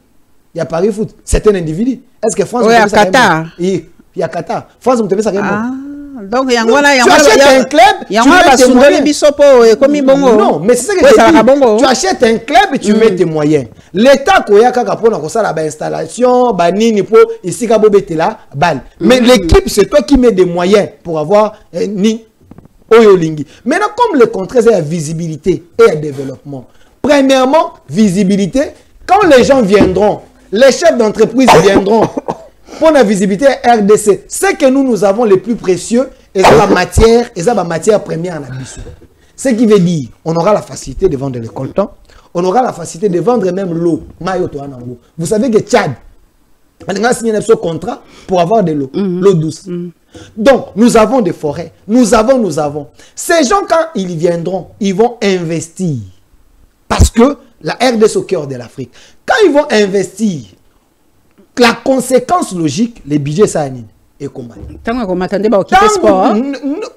Il y a Paris Foot. C'est un individu. Est-ce que France... Oui, il y a Qatar. Il y a Qatar. France, vous devez ça. Donc, il y a tu achètes un club, tu mets tes moyens. Non, mais c'est ça que je dis. Tu achètes un club, tu mets tes moyens. L'État, il y a une installation, ici, mais l'équipe, c'est toi qui mets des moyens pour avoir Maintenant, comme le contraire, c'est la visibilité et le développement. Premièrement, visibilité. Quand les gens viendront, les chefs d'entreprise viendront pour la visibilité RDC. Ce que nous avons les plus précieux, et la matière première en Abyssou. Ce qui veut dire, on aura la facilité de vendre le coltan, on aura la facilité de vendre même l'eau. Vous savez que Tchad, on a signé un contrat pour avoir de l'eau, l'eau douce. Donc, nous avons des forêts, nous avons. Ces gens, quand ils viendront, ils vont investir. Parce que la RDC au cœur de l'Afrique. Quand ils vont investir, la conséquence logique, les budgets, ça et comment?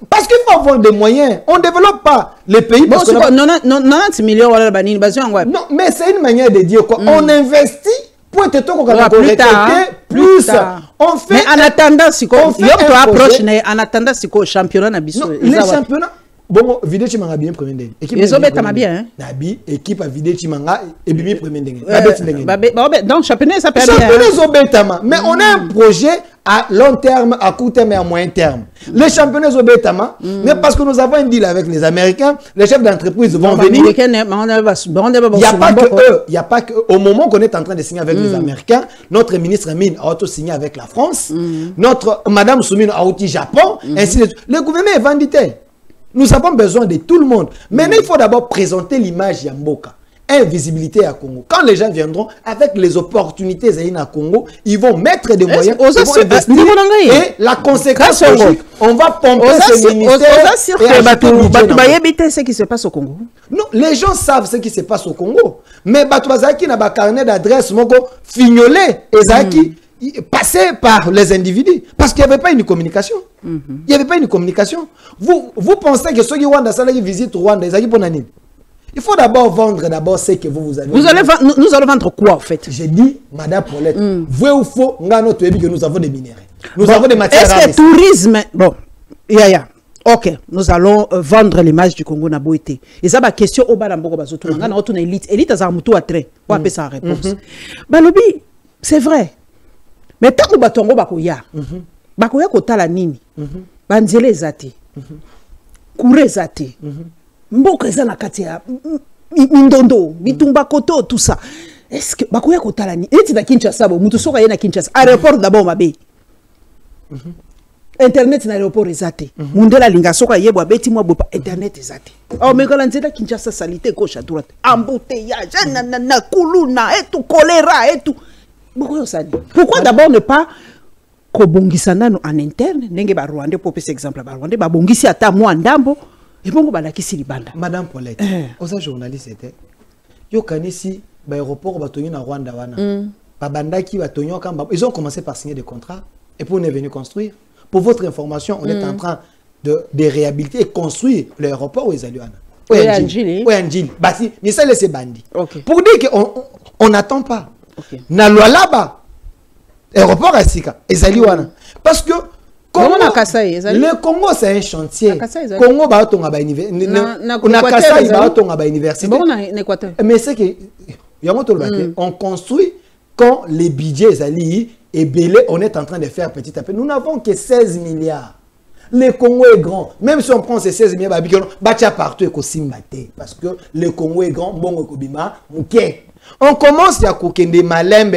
Parce qu'il faut avoir des moyens. On ne développe pas les pays. Bon, 90 millions, non, mais c'est une manière de dire quoi. On investit pour être plus tard. On fait. Mais en attendant, si en attendant, si championnat les championnats. Bon, vidéo Chimanga bien premier ding. Ils ont bien hein. Nabi équipe à vidéo Chimanga et bimi premier ding. Donc championnat ça perd bien. Championnat mais on a un projet à long terme, à court terme et à moyen terme. Les championnats Zobetama, mais parce que nous avons un deal avec les Américains, les chefs d'entreprise vont venir. Il n'y a pas que au moment qu'on est en train de signer avec les Américains, notre ministre Mine a auto-signé avec la France, notre Madame Soumine a auto Japon, ainsi de suite. Le gouvernement est vandité. Nous avons besoin de tout le monde. Maintenant, il faut d'abord présenter l'image Yamboka. Invisibilité à Congo. Quand les gens viendront avec les opportunités à Congo, ils vont mettre des moyens, ils vont investir. Et la conséquence, on va pomper ce ministère. Ce qui se passe au Congo. Non, les gens savent ce qui se passe au Congo. Mais Batouazaki n'a pas carnet d'adresse, fignolé, Ezaki. Passé par les individus. Parce qu'il n'y avait pas une communication. Il n'y avait pas une communication. Vous pensez que ceux qui visitent Rwanda, il faut d'abord vendre ce que vous avez. Nous allons vendre quoi en fait? J'ai dit, Madame Paulette, vrai ou faux, que nous avons des minéraux. Nous avons des matières rares. Est-ce que le tourisme... Bon, ok, nous allons vendre l'image du Congo Naboité. Et ça, ma question au Balambogo Bazotou. On a une élite. Élite, ça a un trait. On va sa réponse. Balobi, c'est vrai. Mais tant que batongo bakoya, bakoya kotala nini, banzele zate, kure zate, mboka eza na kati ya mindondo, bitumba koto, tout ça. Est-ce que bakoya kotala nini? Eti na Kinshasa bo, mutu soka ye na Kinshasa, aéroport d'abord mabe. Internet na aéroport ezate. Mundela linga soka ye bo beti mwa bopa internet ezate. Oh mais quand nzela Kinshasa salité gauche à droite, embouteillage, na kuluna, et tout choléra et tout. Pourquoi d'abord ne pas kobongisana en interne ndenge ba Rwanda pour cet exemple ba Rwanda ba bongisi ata moi ndambo et bongo balakisi libanda. Madame Paulette, osa journaliste était yo kanisi ba aéroport ba tonyo na Rwanda wana ba bandaki ba tonyo kamba ils ont commencé par signer des contrats et puis on est venu construire. Pour votre information, on est en train de réhabiliter et construire l'aéroport où ils allaient. Anjili. Basi, mais ça laisse bandi. Okay. Pour dire qu'on n'attend pas. Okay. Na loi là-bas. Aéroport à Sika. Parce que le Congo, c'est un chantier. Congo, université. Mais c'est que on construit quand les budgets et belé, on est en train de faire petit à petit. Nous n'avons que 16 milliards. Le Congo est grand. Même si on prend ces 16 milliards, partout parce que le Congo est grand. On commence à couper malembe.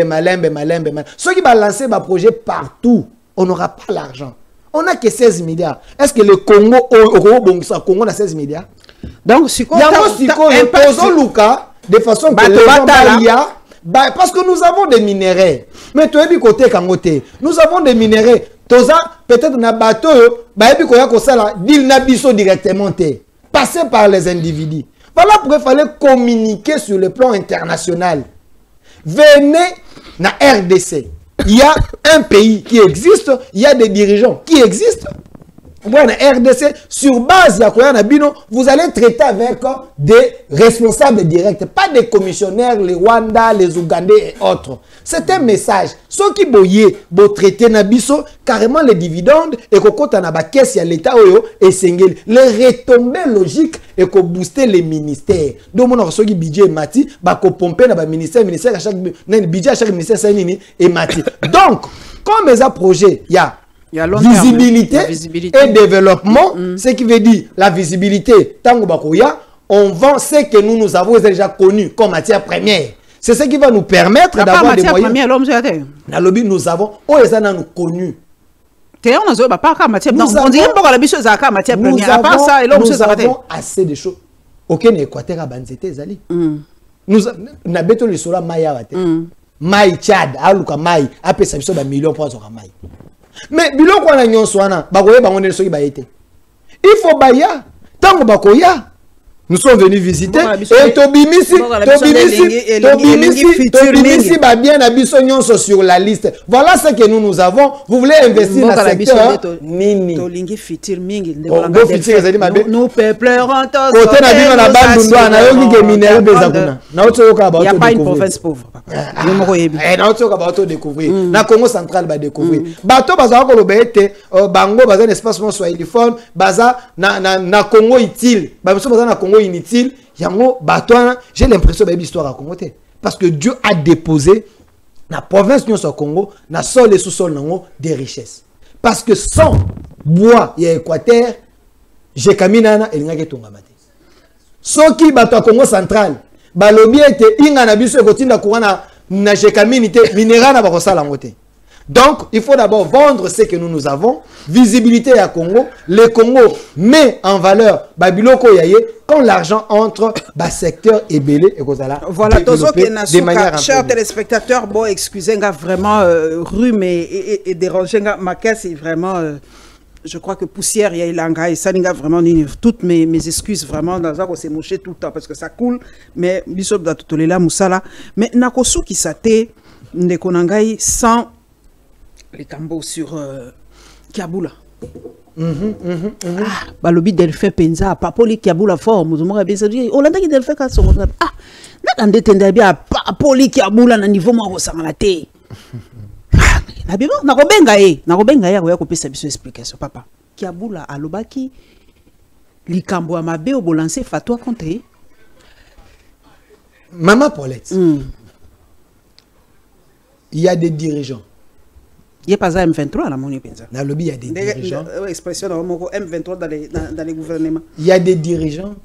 Ceux qui vont lancer un projet partout, on n'aura pas l'argent. On n'a que 16 milliards. Est-ce que le Congo, Congo a 16 milliards? Donc, si on de façon que les gens parce que nous avons des minéraux. Mais tu es du côté Kangote. Nous avons des minéraux. Peut-être na bateau, directement passer par les individus. Voilà pourquoi il fallait communiquer sur le plan international. Venez na RDC. Il y a un pays qui existe, il y a des dirigeants qui existent. Voilà, RDC, sur base de vous allez traiter avec des responsables directs, pas des commissionnaires, les Rwandais, les Ougandais et autres. C'est un message. Ceux qui boyent, traiter Nabiso, carrément les dividendes, et qu'on a la caisse à l'État, et singel. Les retombées logiques, et qu'on booster les ministères. Donc, on a reçu le budget mati, qu'on pomper dans le ministère à chaque budget, à chaque ministère, et mati. Donc, comme les projets, il y a visibilité et développement, ce qui veut dire la visibilité, on vend ce que nous avons déjà connu comme matière première. C'est ce qui va nous permettre d'avoir des moyens. Dans le but, nous avons, nous connu. Nous avons assez de choses. Aucun Équateur a banzete zali. Nous avons les sola maya Maï Tchad, aluka Maï, après ça des millions pour avoir Maï. Mais biloko wana nyonso wana bakoye bango soki baete. Il faut baya tango bakoya. Nous sommes venus visiter et tobimisi ba bien abiso nyonso sur la liste. Voilà ce que nous avons. Vous voulez investir dans le secteur nini. Tolingi fitir mingi nous peuplerons tous. Côté na bino na bandundwa na yoki ke minéraux bezakuna. Na otsoka ba. Il y a pas une province pauvre. Na otsoka ba to découvrir. Na Congo central ba découvrir. Bato baza ko lobete bango baza espace mon swahiliphone baza na Congo utile. Ba baza na Congo inutile, j'ai l'impression que l'histoire a commenté. Parce que Dieu a déposé dans la province du Congo, dans le sol et sous-sol, des richesses. Parce que sans bois et équateur, j'ai caminana et l'ingé tongamate. Ce qui bat au Congo central, balobi était inganabiso et continue à courir na j'ai caminité minéral à Barossa langote. Donc, il faut d'abord vendre ce que nous avons, visibilité à Congo. Le Congo met en valeur Babiloko Yaye quand l'argent entre bas secteur et belé et voilà. Voilà, de manière chers téléspectateurs, bon, excusez-moi vraiment rhume et déranger ma caisse est vraiment je crois que poussière il y a et ça n'a vraiment toutes mes excuses vraiment dans ça qu'on s'est mouché tout le temps parce que ça coule mais bisop da totolela musala mais nakosu qui saté ndekonangai sans les tambours sur Kiaboula. Balobi Delphin Penza, Papoli Kiaboula fort, Mouzoumoura bien dit, Olanda qui Delphin quand son ah, n'a d'entendre bien Papoli Kiaboula na niveau moi ressemble la té. Na bien, na robenga ya ko kopesa biso explication papa. Kiaboula alobaki likambo amabe obolancer fatwa contre. Maman Paulette. Il y a des dirigeants. Il n'y a pas un M23 là, mon pensa. Dans le lobby, il y a des dirigeants. Expression M23 dans les gouvernements. Il y a des dirigeants.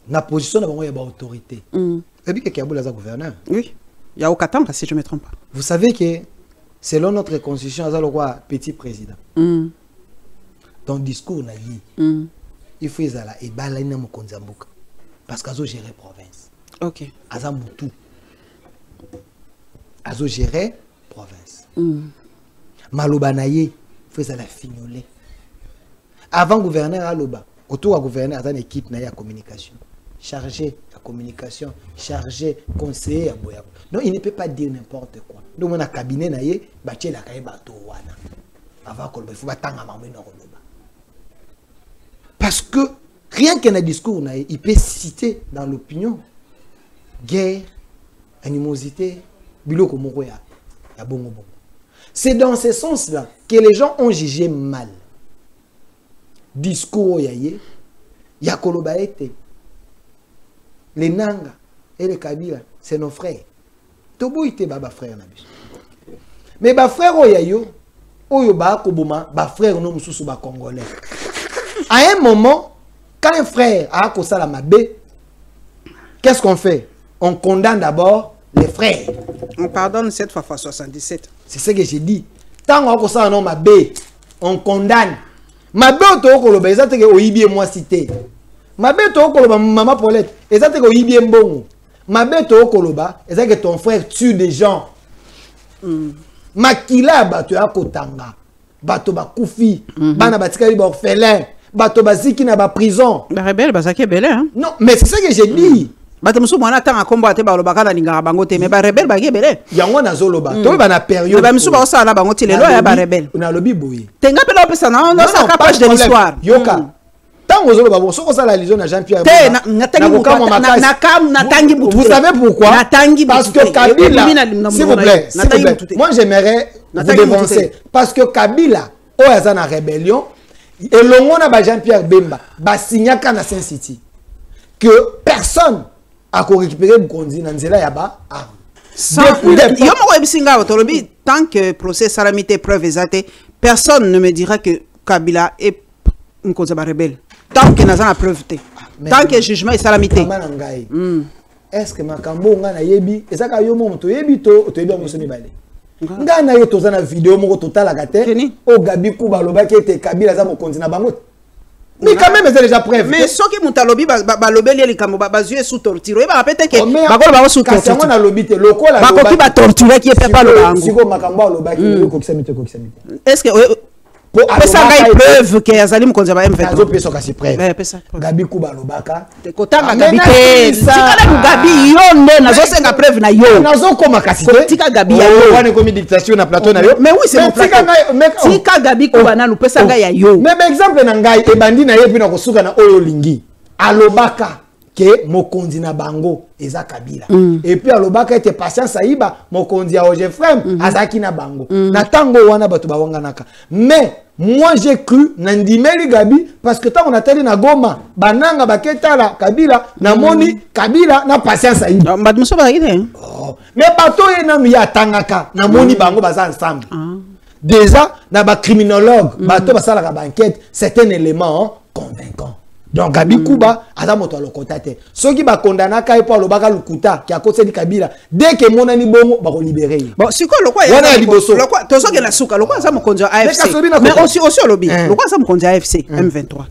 La position il y a une autorité. Et puis, il y a un gouverneur. Oui. Il y a aucun temps, si je ne me trompe pas. Vous savez que, selon notre constitution, il y a le petit président. Ton discours, il faut que et balaina mokonzambuka. Parce qu'il a géré province. Ok. Azambutu. Azo géré province. Maloba naye faisait la fignoler. Avant gouverneur Aloba, autour à gouverneur à une équipe na ya communication, chargé la communication, chargé conseiller à Boya. Donc il ne peut pas dire n'importe quoi. Donc on a cabinet naye, bâti la caille bateau wana. Avant qu'on le faut attendre à maman Parce que Rien qu'un discours, il peut citer dans l'opinion guerre, animosité, biloko moko ya bongo bongo. C'est dans ce sens-là que les gens ont jugé mal. Discours yaye, ya koloba ete. Les Nanga et les Kabila, c'est nos frères. Tobo ite baba frère na biso. Mais ba frère oyayo, oyo ba koboma, ba frère no mususu ba congolais. À un moment, quand un frère a kosala mabe, qu'est-ce qu'on fait? On condamne d'abord les frères. On pardonne cette fois 77. C'est ce que j'ai dit. Tant qu'on a kosala non mabe, on condamne. Mabe to koloba, ezate ke oyibi moi cité. Mabe to koloba maman Paulette, ezate ke oyibi mbongo. Mabe to koloba, ezate que ton frère tue des gens. Makila bato ya kotanga. Bato ba kufi, bana batikali ba orphelin, bato baziki na ba prison. Ba rebelle bazaki belé hein. Non, mais c'est ça que j'ai dit. Bato musu mwana tanga kombo ate ba lobaka na linga bango te mais ba rebelle ba belé. Yango na zoloba. To ba na période. Ba musu ba osala bango te lelo ya ba rebelle. Na lobi boye. Tenga pela opesa na on sa page de l'histoire. Yoka. Tango zoloba bo soko sala lizo na Jean-Pierre. Vous savez pourquoi? Parce que Kabila, s'il vous plaît, moi j'aimerais vous dévancer. Parce que Kabila, au Yazana rébellion, et l'ongo na ba Jean-Pierre Bemba, ba signaka na Saint-City, que personne a récupéré Bukonzi na nzela yaba. Tant que procès salamité preuve exacte, personne ne me dira que Kabila est un rebelle. Tant que n'a preuve, tant que jugement est salamité. Est-ce que makambo ngana yebi ezaka yo moto yebi to yebi amoso mibale ngana yo toza na vidéo moko total agate o Gabi Kuba lobaki ete Kabila za mokonzi na bango. Mais quand même c'est déjà preuve. Mais ce qui mutalobi ba lobeli likambo ba bazue sous torture et ba répéter que ba ko ba sous torture. Kasi na lobi te lokola ba ko ki ba torturer qui fait pas le bango. Siko makambo lobaki ko kisamite. Est-ce que pesa ngai preuve que azali mkonza ba M23. Azo pesa kasi preuve. Gabi Kuba lobaka. Kotanga Gabi te. Tikala ku Gabi yo nde nazo senga preuve na yo. Nazo koma kasi te. Tika Gabi ya yo. Wana komi dictation na plateau na yo. Mais oui c'est mon plateau. Tika Gabi Kuba na lupesa ngai ya yo. Mais exemple na ngai ebandi na ye pina kosuka na oyo lingi. Alobaka que mokonzi na bango eza Kabila. Et puis alobaka était patience aiba mokonzi ya Ojefrem azaki na bango. Na tango wana batu ba wanganaka. Mais moi j'ai cru nandimeli Gabi parce que tant on a tali na Goma bananga baketala Kabila na moni Kabila na patience aiba. Mbadu muso ba ide. Mais bato ena mi atangaka na moni bango baza ensemble. Déjà na ba criminologue bato basala ka enquête c'est un élément convaincant. Donc Gabi Kuba aza moto alokotate. Soki ba condamna kai po alobaka lukuta ki akose di Kabila dès que monani bongo ba ko libérer. Bon siko lokwa ya liboso. Lokwa tozo ke la suka lokwa za mokonzo AFC. Mais aussi lobby. Lokwa za mokonzo AFC M23.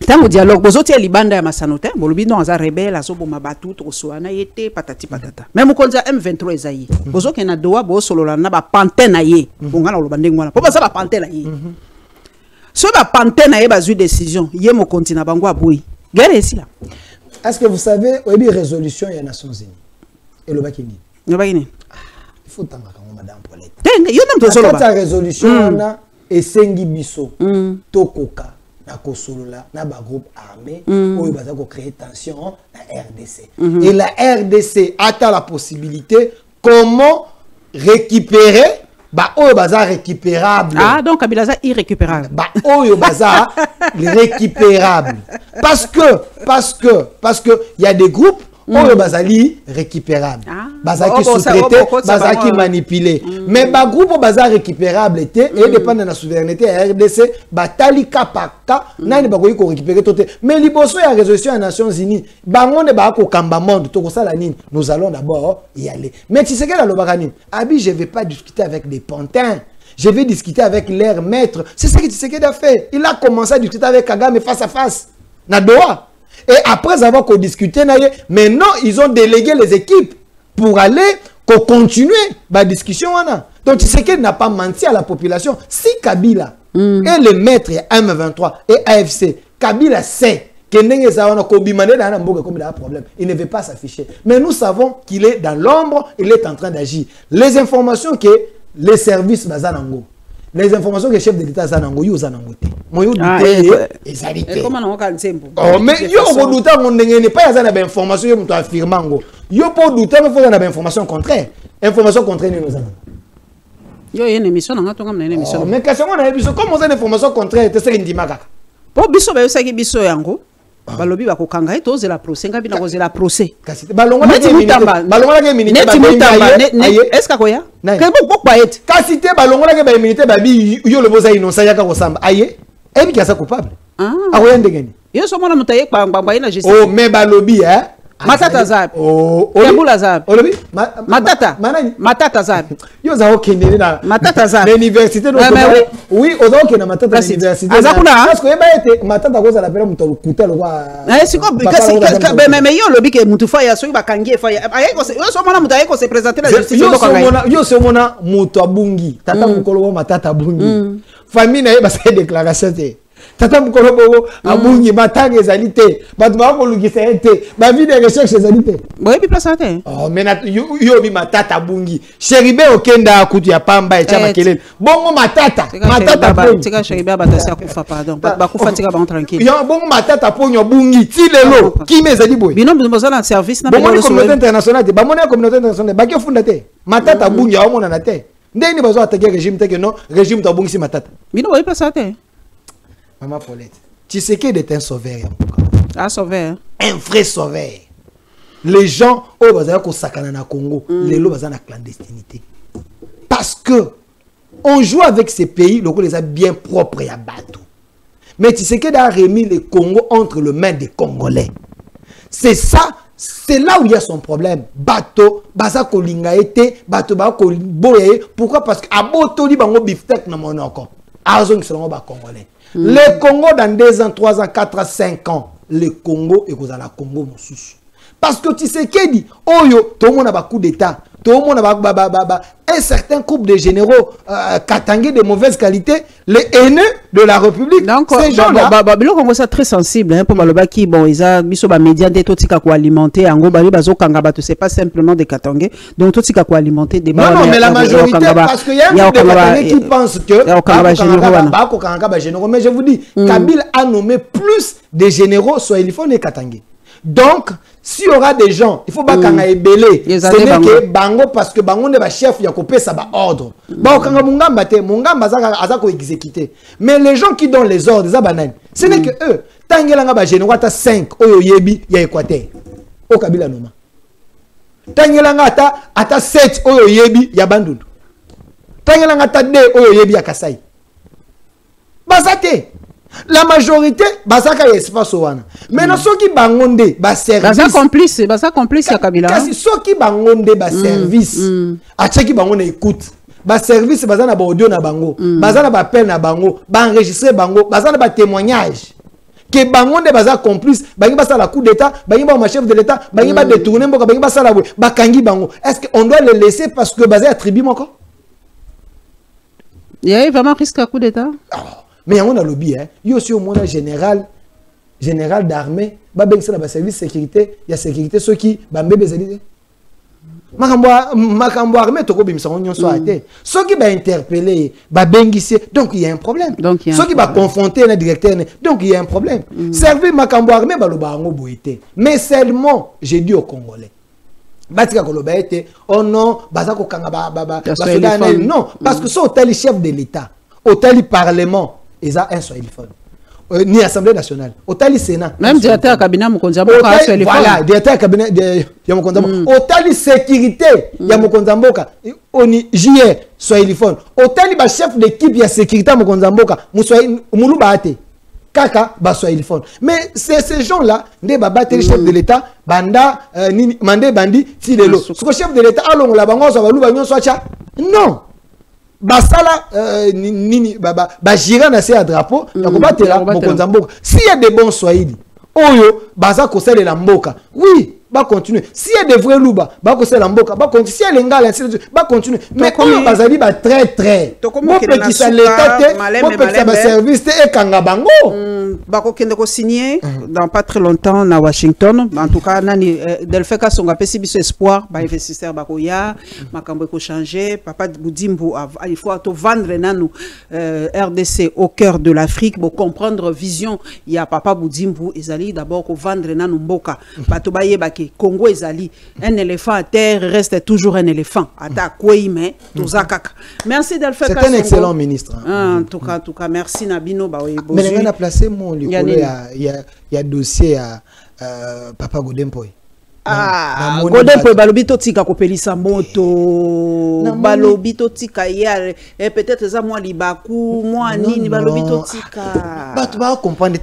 Tango dialogue bozoti ya libanda ya masanote bolobi non za rebelle azoboma batu to soana yete patati patata. Même mokonzo M23 ezayi. Bozoke na doa bo solola na ba pantin na ye. Bongana loba ndenge wana. Po ba za ba pantin na ye. Si la panthère n'a pas eu décision, il y a mon continent bango aboui. Regardez ici là. Est-ce que vous savez, il y a une résolution des Nations Unies et le Bakini. Le Bakini. Il faut t'en rappeler, Madame Paulette. Il y a une résolution et Sengi Bisso, Tokoka, na Kosolola, na ba groupe armé, où il va créer tension na RDC. Et la RDC a la possibilité comment récupérer. Bah oyo baza récupérable. Ah donc Kabila za irrécupérable. Bah oyo baza récupérable. Parce que il y a des groupes oyo bazali récupérable. Bazaki sous-traité, bazaki manipulé. Mais ba groupe baza récupérable était et dépend de la souveraineté à RDC, batali kapaka nani ba ko récupérer toté. Mais liboso ya résolution des Nations Unies, bango ne ba ko kamba monde to ko sala nini. Nous allons d'abord y aller. Mais tu sais que la lobakani, abi je vais pas discuter avec des pantins. Je vais discuter avec leur maître. C'est ce que Tshisekedi a fait. Il a commencé à discuter avec Kagame face à face. Na Doha. Et après avoir discuté, maintenant ils ont délégué les équipes pour aller continuer la discussion. Donc Tshisekedi n'a pas menti à la population. Si Kabila et le maître M23 et AFC, Kabila sait que il ne veut pas s'afficher. Mais nous savons qu'il est dans l'ombre, il est en train d'agir. Les informations que les services Bazanango, les informations que le chef de l'État a nango yo zanangote moi yo douter comment on va nzembo oh mais yo ko douter on n'est pas za na ba information yo muto affirmango yo po douter mais faut na ba information contraire ni nos amis yo une émission nga tonga na une émission mais question on a émission comment ça information contraire te seki ndima kaka po biso ba yo seki biso yango balobi bakokanga ete ozela procès ngabi na kozela procès kasi balongola ke minute est-ce que koya ke bokwa ete kasi te balongola ke ba minute babi yo le boza innocent yaka kosamba aye ebi ki asa coupable akoya ndengeni yo so mona mutaye kpangba ina justice oh mais balobi matata zabi kambula zabi olobi matata zabi yo za okende na matata zabi l'université no oui oza okende na matata l'université azakuna parce que eba ete matata koza la pela muto kuta lo kwa siko mais yo lobi ke mutu fa ya so bakangi fa ya ayeko yo so mona mutu ayeko se présenter la justice yo so mona mutu abungi tata mukolo wa matata abungi famille na ye ba sa déclaration te tata mukolo bogo abungi batanga ezali te batu ba ko lukisa ete ba vie de recherche ezali te boye bi place ate oh mais yo bi matata abungi Cheribe okenda kutu ya pamba echa makelele bongo matata ponyo tika Cheribe abatasi akufa pardon ba kufa tika ba tranquille yo bongo matata ponyo abungi ti lelo kimi ezali boye bino bozala service na bongo communauté internationale ba mona communauté internationale ba ke funda te matata abungi awona na te ndeni bazo attaquer régime te que non régime to abungi si matata bino boye place ate Maman Paulette, tu sais qu'il est un sauveur. Un sauveur. Un vrai sauveur. Les gens, au bazar ko sakana na Congo, les lots bazar na clandestinité. Parce que on joue avec ces pays, le les a bien propres et à bateau. Mais tu sais qu'il a remis le Congo entre les mains des Congolais. C'est ça, c'est là où il y a son problème. Bateau, bazar ko linga été, bateau ba ko boye. Pourquoi? Parce que aboto li bango biftek na mon encore. Azon qui sont ba Congolais. Le Congo dans 2 ans, 3 ans, 4 ans, 5 ans, le Congo est à la Congo moussous. Parce que tu sais qu'il dit, oh yo, tout le monde a un coup d'État, tout le monde a un certain couple de généraux katangés de mauvaise qualité, les haineux de la République. Donc, ces gens-là, c'est très sensible pour le qui bon, ils ont mis sur les médias des toxiques à alimenter, en gros, c'est pas simplement des katangés, donc toxiques à alimenter des. Non, non, mais la majorité, parce qu'il y a des katangés qui pensent que mais je vous dis, Kabila a nommé plus de généraux soit il faut les katangés. Donc, s'il y aura des gens, il faut pas qu'on ait belé. Ce n'est que bango parce que bango ne va chef y a coupé ça va ordre. Bon, quand mungamba te mungamba ça ko exécuter. Mais les gens qui donnent les ordres, ça banane. Ce n'est que eux. Tangelanga ba général ta 5 oyo yebi ya Équateur. Au Kabila noma. Tangelanga ata 7 oyo yebi ya Bandundu. Tangelanga ta 2 oyo yebi ya Kasai. Basate. La majorité, basaka espace wana. Maintenant ceux qui bangonde ba service. Basa complice ya Kabila. Kasi ceux qui bangonde ba service. Ache qui bangonde écoute. Ba service bazana ba audio na bango. Bazana ba appel na bango, ba enregistrer bango, bazana ba témoignage. Que bangonde baza complice, bangi basa la coup d'état, bangi ba chef de l'état, bangi ba détourner mboka, bangi basa la ba kangi bango. Est-ce qu'on doit le laisser parce que bazé attribue encore? Il y a vraiment risque à coup d'état. Mais on a lobby, hein. Il y a aussi au moins un général d'armée, bah ben ça la service sécurité, il y a sécurité ceux qui bah bébé zali. Makambo armée to ko bimisa on so até. Ceux qui bah interpeller, bah bengissé, donc il y a un problème. Ceux qui bah confronter un directeur, donc il y a un problème. Servir makambo armée bah lo ba ngo boité. Mais seulement j'ai dit aux Congolais. Batika koloba été oh non, baza ko kanga ba non, parce que c'est au tel chef de l'État, au tel parlement. Ils ont un swahiliphone. Ni Assemblée nationale. Autant Sénat. Même directeur du cabinet Mokonzamboka a swahiliphone. Voilà, directeur du cabinet de Mokonzamboka. Autant sécurité, il y a Mokonzamboka. On y JR swahiliphone. Autant le chef d'équipe, il y a sécurité Mokonzamboka. Moulou Baate. Kaka, ba swahiliphone. Mais ces gens-là, ne battre le chef de l'État, banda, mandé bandi, si de l'eau. Ce que chef de l'État, allons la bango, ça va nous bagnon soit non. Basala nini ba gira na se drapeau na ko batela Mokonzamboka s'il y a des bons swahili oyo baza ko sala la mboka oui va continuer. Si il y a des vrais loups, va continuer la mboka, va continuer. Si il y a les gars, va continuer. Mais comment bazali ba très. Bon petit ça l'état, bon petit ça ba service et kangabango. Bako kende ko signer dans pas très longtemps na Washington. En tout cas, nani Delfeka songa pesi biso espoir, ba investisseur bako ya, makambo ko changer. Papa Boudimbu, il faut to vendre nanu RDC au cœur de l'Afrique pour comprendre vision. Il y a Papa Boudimbu ezali d'abord ko vendre nanu mboka. Bato baye baki Congo ezali un éléphant à terre reste toujours un éléphant. Ata kwei mais tozakaka. Merci Delfeka. C'est un excellent ministre. En tout cas, merci Nabino ba we bozu. Mais on a placé mon il y a dossier à Papa Godempoy. Ah, Godempoy balobi to tika kopelisa moto. Balobi to tika ya et peut-être ça moi libaku, moi nini balobi to tika. Bah tu vas comprendre.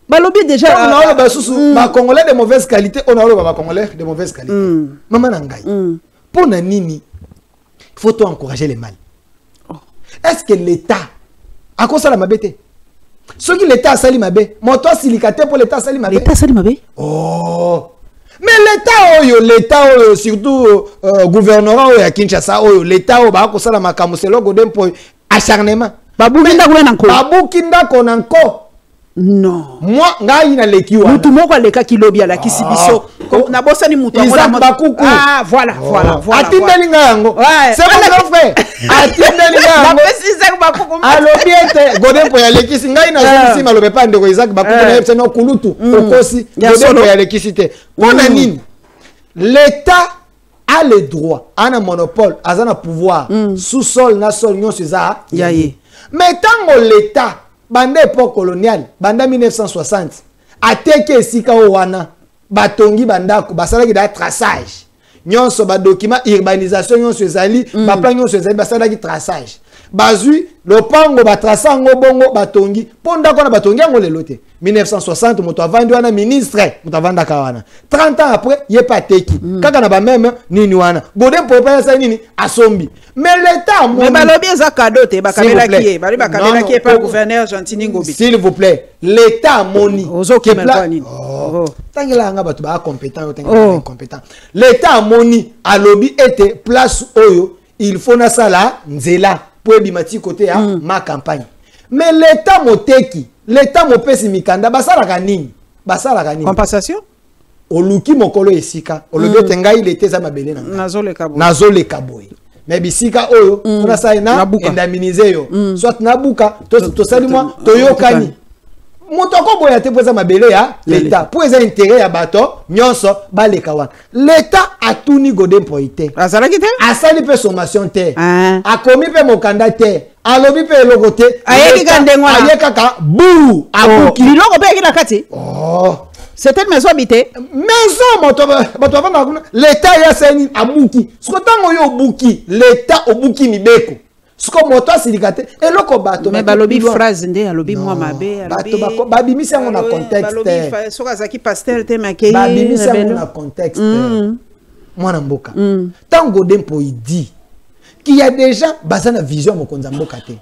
Balobi déjà on a ba Congolais de mauvaise qualité, on a ba Congolais de mauvaise qualité. Maman nangai. Pour nini, il faut encourager les mal. Est-ce que l'État a quoi ça la mabete? Ce qui l'État a sali mabé, moto silicaté pour l'État sali mabé. L'État sali mabé? Oh. Mais l'État surtout gouvernement à Kinshasa l'État ba ko sala makamu selo Godempoy acharnement. Babukinda konanko. Babukinda konanko. Non. Moi, ngai na leki wana. Mutu moko aleka kilobi ala kisibiso. Na bossa ni mutu ngona bakuku. Ah, voilà. Atindeli ngango. C'est mon frère. Atindeli ngango. Bapesi Isaac bakuku. Alobi ete Godempoy aleki singai na zisi malobe pa ndeko Isaac bakuku na yepse no kulutu. Okosi Godempoy aleki site. Pona nini? L'État a le droit, a un monopole, a un pouvoir sous-sol na sol nyonso za. Yaye. Mais tant l'État banda époque coloniale, banda 1960, ateke esika wana, batongi bandako, basalaki da traçage. Nyonso ba document urbanisation nyonso ezali, ba plan nyonso ezali basalaki traçage. Bazui lopango ba traçango bongo batongi, pondako na batongi ngo lelote. 1960 moto avandi wana ministre, moto avanda kawana. 30 ans après, yé pas teki. Kaka na ba même nini wana. Godempoy pa sa nini asombi. Mais l'État mais balobi eza cadeau te ba kabela ki, bali ba kabela ki pas gouverneur Gentini Ngobi. S'il vous plaît, l'État moni. Ozoki melani. Tangela nga batu ba compétent ou tangela incompétent. L'État moni alobi était place oyo, il faut na sala nzela pour bimati côté à ma campagne. Mais l'État moteki, l'État mopesi mikanda basala kanini? Basala kanini? Compensation? Oluki mokolo esika, olobi tenga il était za mabele na. Nazole kaboy. Mais bisika oyo, on a ça na indemniser yo. Soit nabuka, to sali moi, to yokani. Motoko boya te poza mabele ya l'État. Pour les intérêts ya bato, nyonso ba le kawan. L'État a tout ni Godempoy te. Azalaki te? Asali pe sommation te. A commis pe mokanda te. Alobi pe logote. Ayeki kandengwa. Ayekaka bou. Abuki. Biloko pe yeki na kati. Oh. C'était une maison habitée. Maison, l'État y a seni abuki. Ce que tango yo buki, l'État obuki mibeko. Ce que moto silikate et loko bato. Mais balobi phrase nde alobi moi mabe, alobi. Bato babi misi ngo na contexte. Balobi soka zaki pastel te makei. Babi misi ngo na contexte. Moi na mboka. Tango Godempoy dit qu'il y a des gens basés na vision mokonza mboka te.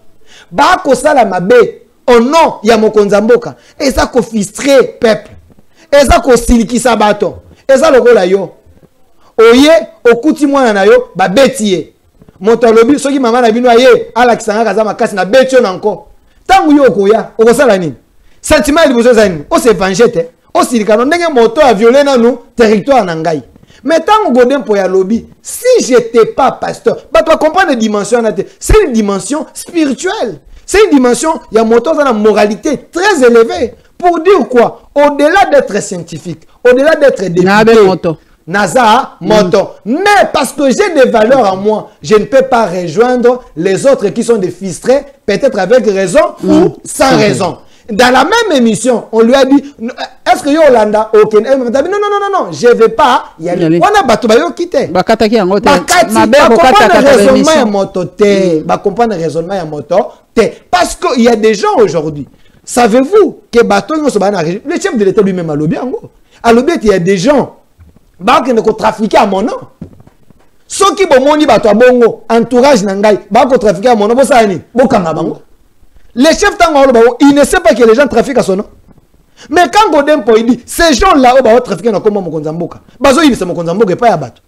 Ba ko sala mabe au nom ya mokonza mboka et ça ko frustrer peuple. Eza ko silikisa bato. Eza lokola yo. Oye okuti mwana na yo ba betie. Moto lobi soki mama na bino aye ala kisanga kaza makasi na betio nanko. Tangu yo koya okosala nini? Sentiment de besoin zani. O se venger te. O silikano ndenge moto a violé na nous territoire na ngai. Mais tangu Godempoy lobi si j'étais pas pasteur, bah tu comprends les dimensions na te. C'est une dimension spirituelle. C'est une dimension il y a moto dans la moralité très élevée. Pour dire quoi? Au-delà d'être scientifique, au-delà d'être député, Naza, moto. Mais parce que j'ai des valeurs en moi, je ne peux pas rejoindre les autres qui sont des frustrés, peut-être avec raison ou sans raison. Dans la même émission, on lui a dit, est-ce que Yolanda, ok, non, je ne vais pas y aller. On a battu, quitter. Bakataki en moto. Comprendre le raisonnement à moto. Parce qu'il y a des gens aujourd'hui. Savez-vous que le chef de l'État lui-même a lobby a lobby il y a des gens qui ne trafiquent à mon nom. Ceux qui ont bongo entourage nangai qui trafiquent à mon nom, le chef il ne sait pas que les gens trafiquent à son nom. Mais quand Godempo il dit, ces gens-là, ils vont trafiquer dans comment Mokonzamboka. Bazo il c'est Mokonzamboka et pas Yabato.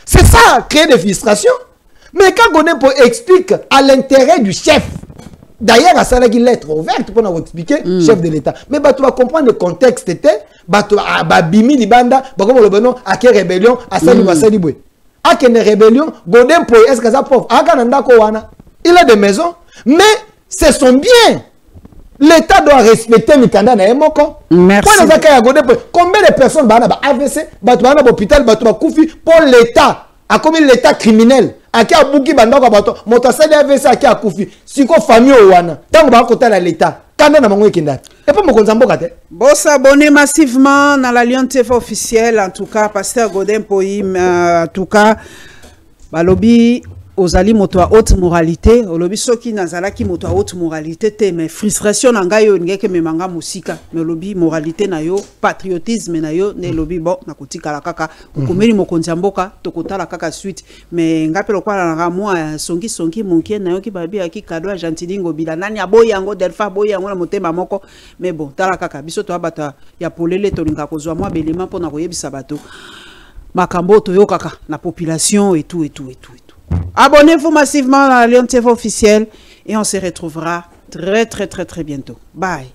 C'est ça, créer des frustrations. Mais quand Godempo explique à l'intérêt du chef, d'ailleurs, à ça, il y a une lettre ouverte pour nous expliquer, chef de l'État. Mais tu vas comprendre le contexte, Bimi Libanda, comme le benon, à quelle rébellion, à Saliboué. À quelle rébellion, Godempo, est-ce que ça pauvre? Il a des maisons, mais c'est son bien. L'État doit respecter le candidat. Merci. Combien de personnes ont AVC, ont hôpital, pour l'État, à combien l'État criminel? A qui a bouki bandoko bato motasali AVC a qui a koufi siko famille wana tango ba kota na l'état kana na mango ekenda et pas Mokonzamboka te bon s'abonner massivement dans la Lyon TV officielle en tout cas pasteur Godempo en tout cas balobi ozali moto à haute moralité olobi soki nazala ki moto à haute moralité te mais frustration na ngai yo ngeke memanga musika mais olobi moralité na yo patriotisme na yo ne lobi bon na kotika la kaka kokomeli Mokonzamboka tokota la kaka suite mais ngapelo kwa na moi songi monkie na yo ki babi aki kado ya Gentilingo bila nani aboya yango delfa boya yango na motema moko mais bon tala kaka biso to abata ya polele to linga kozwa moi belema pona koyebisa bato makambo to yo kaka na population et tout. Abonnez-vous massivement à la Lyon TV officielle et on se retrouvera très bientôt. Bye.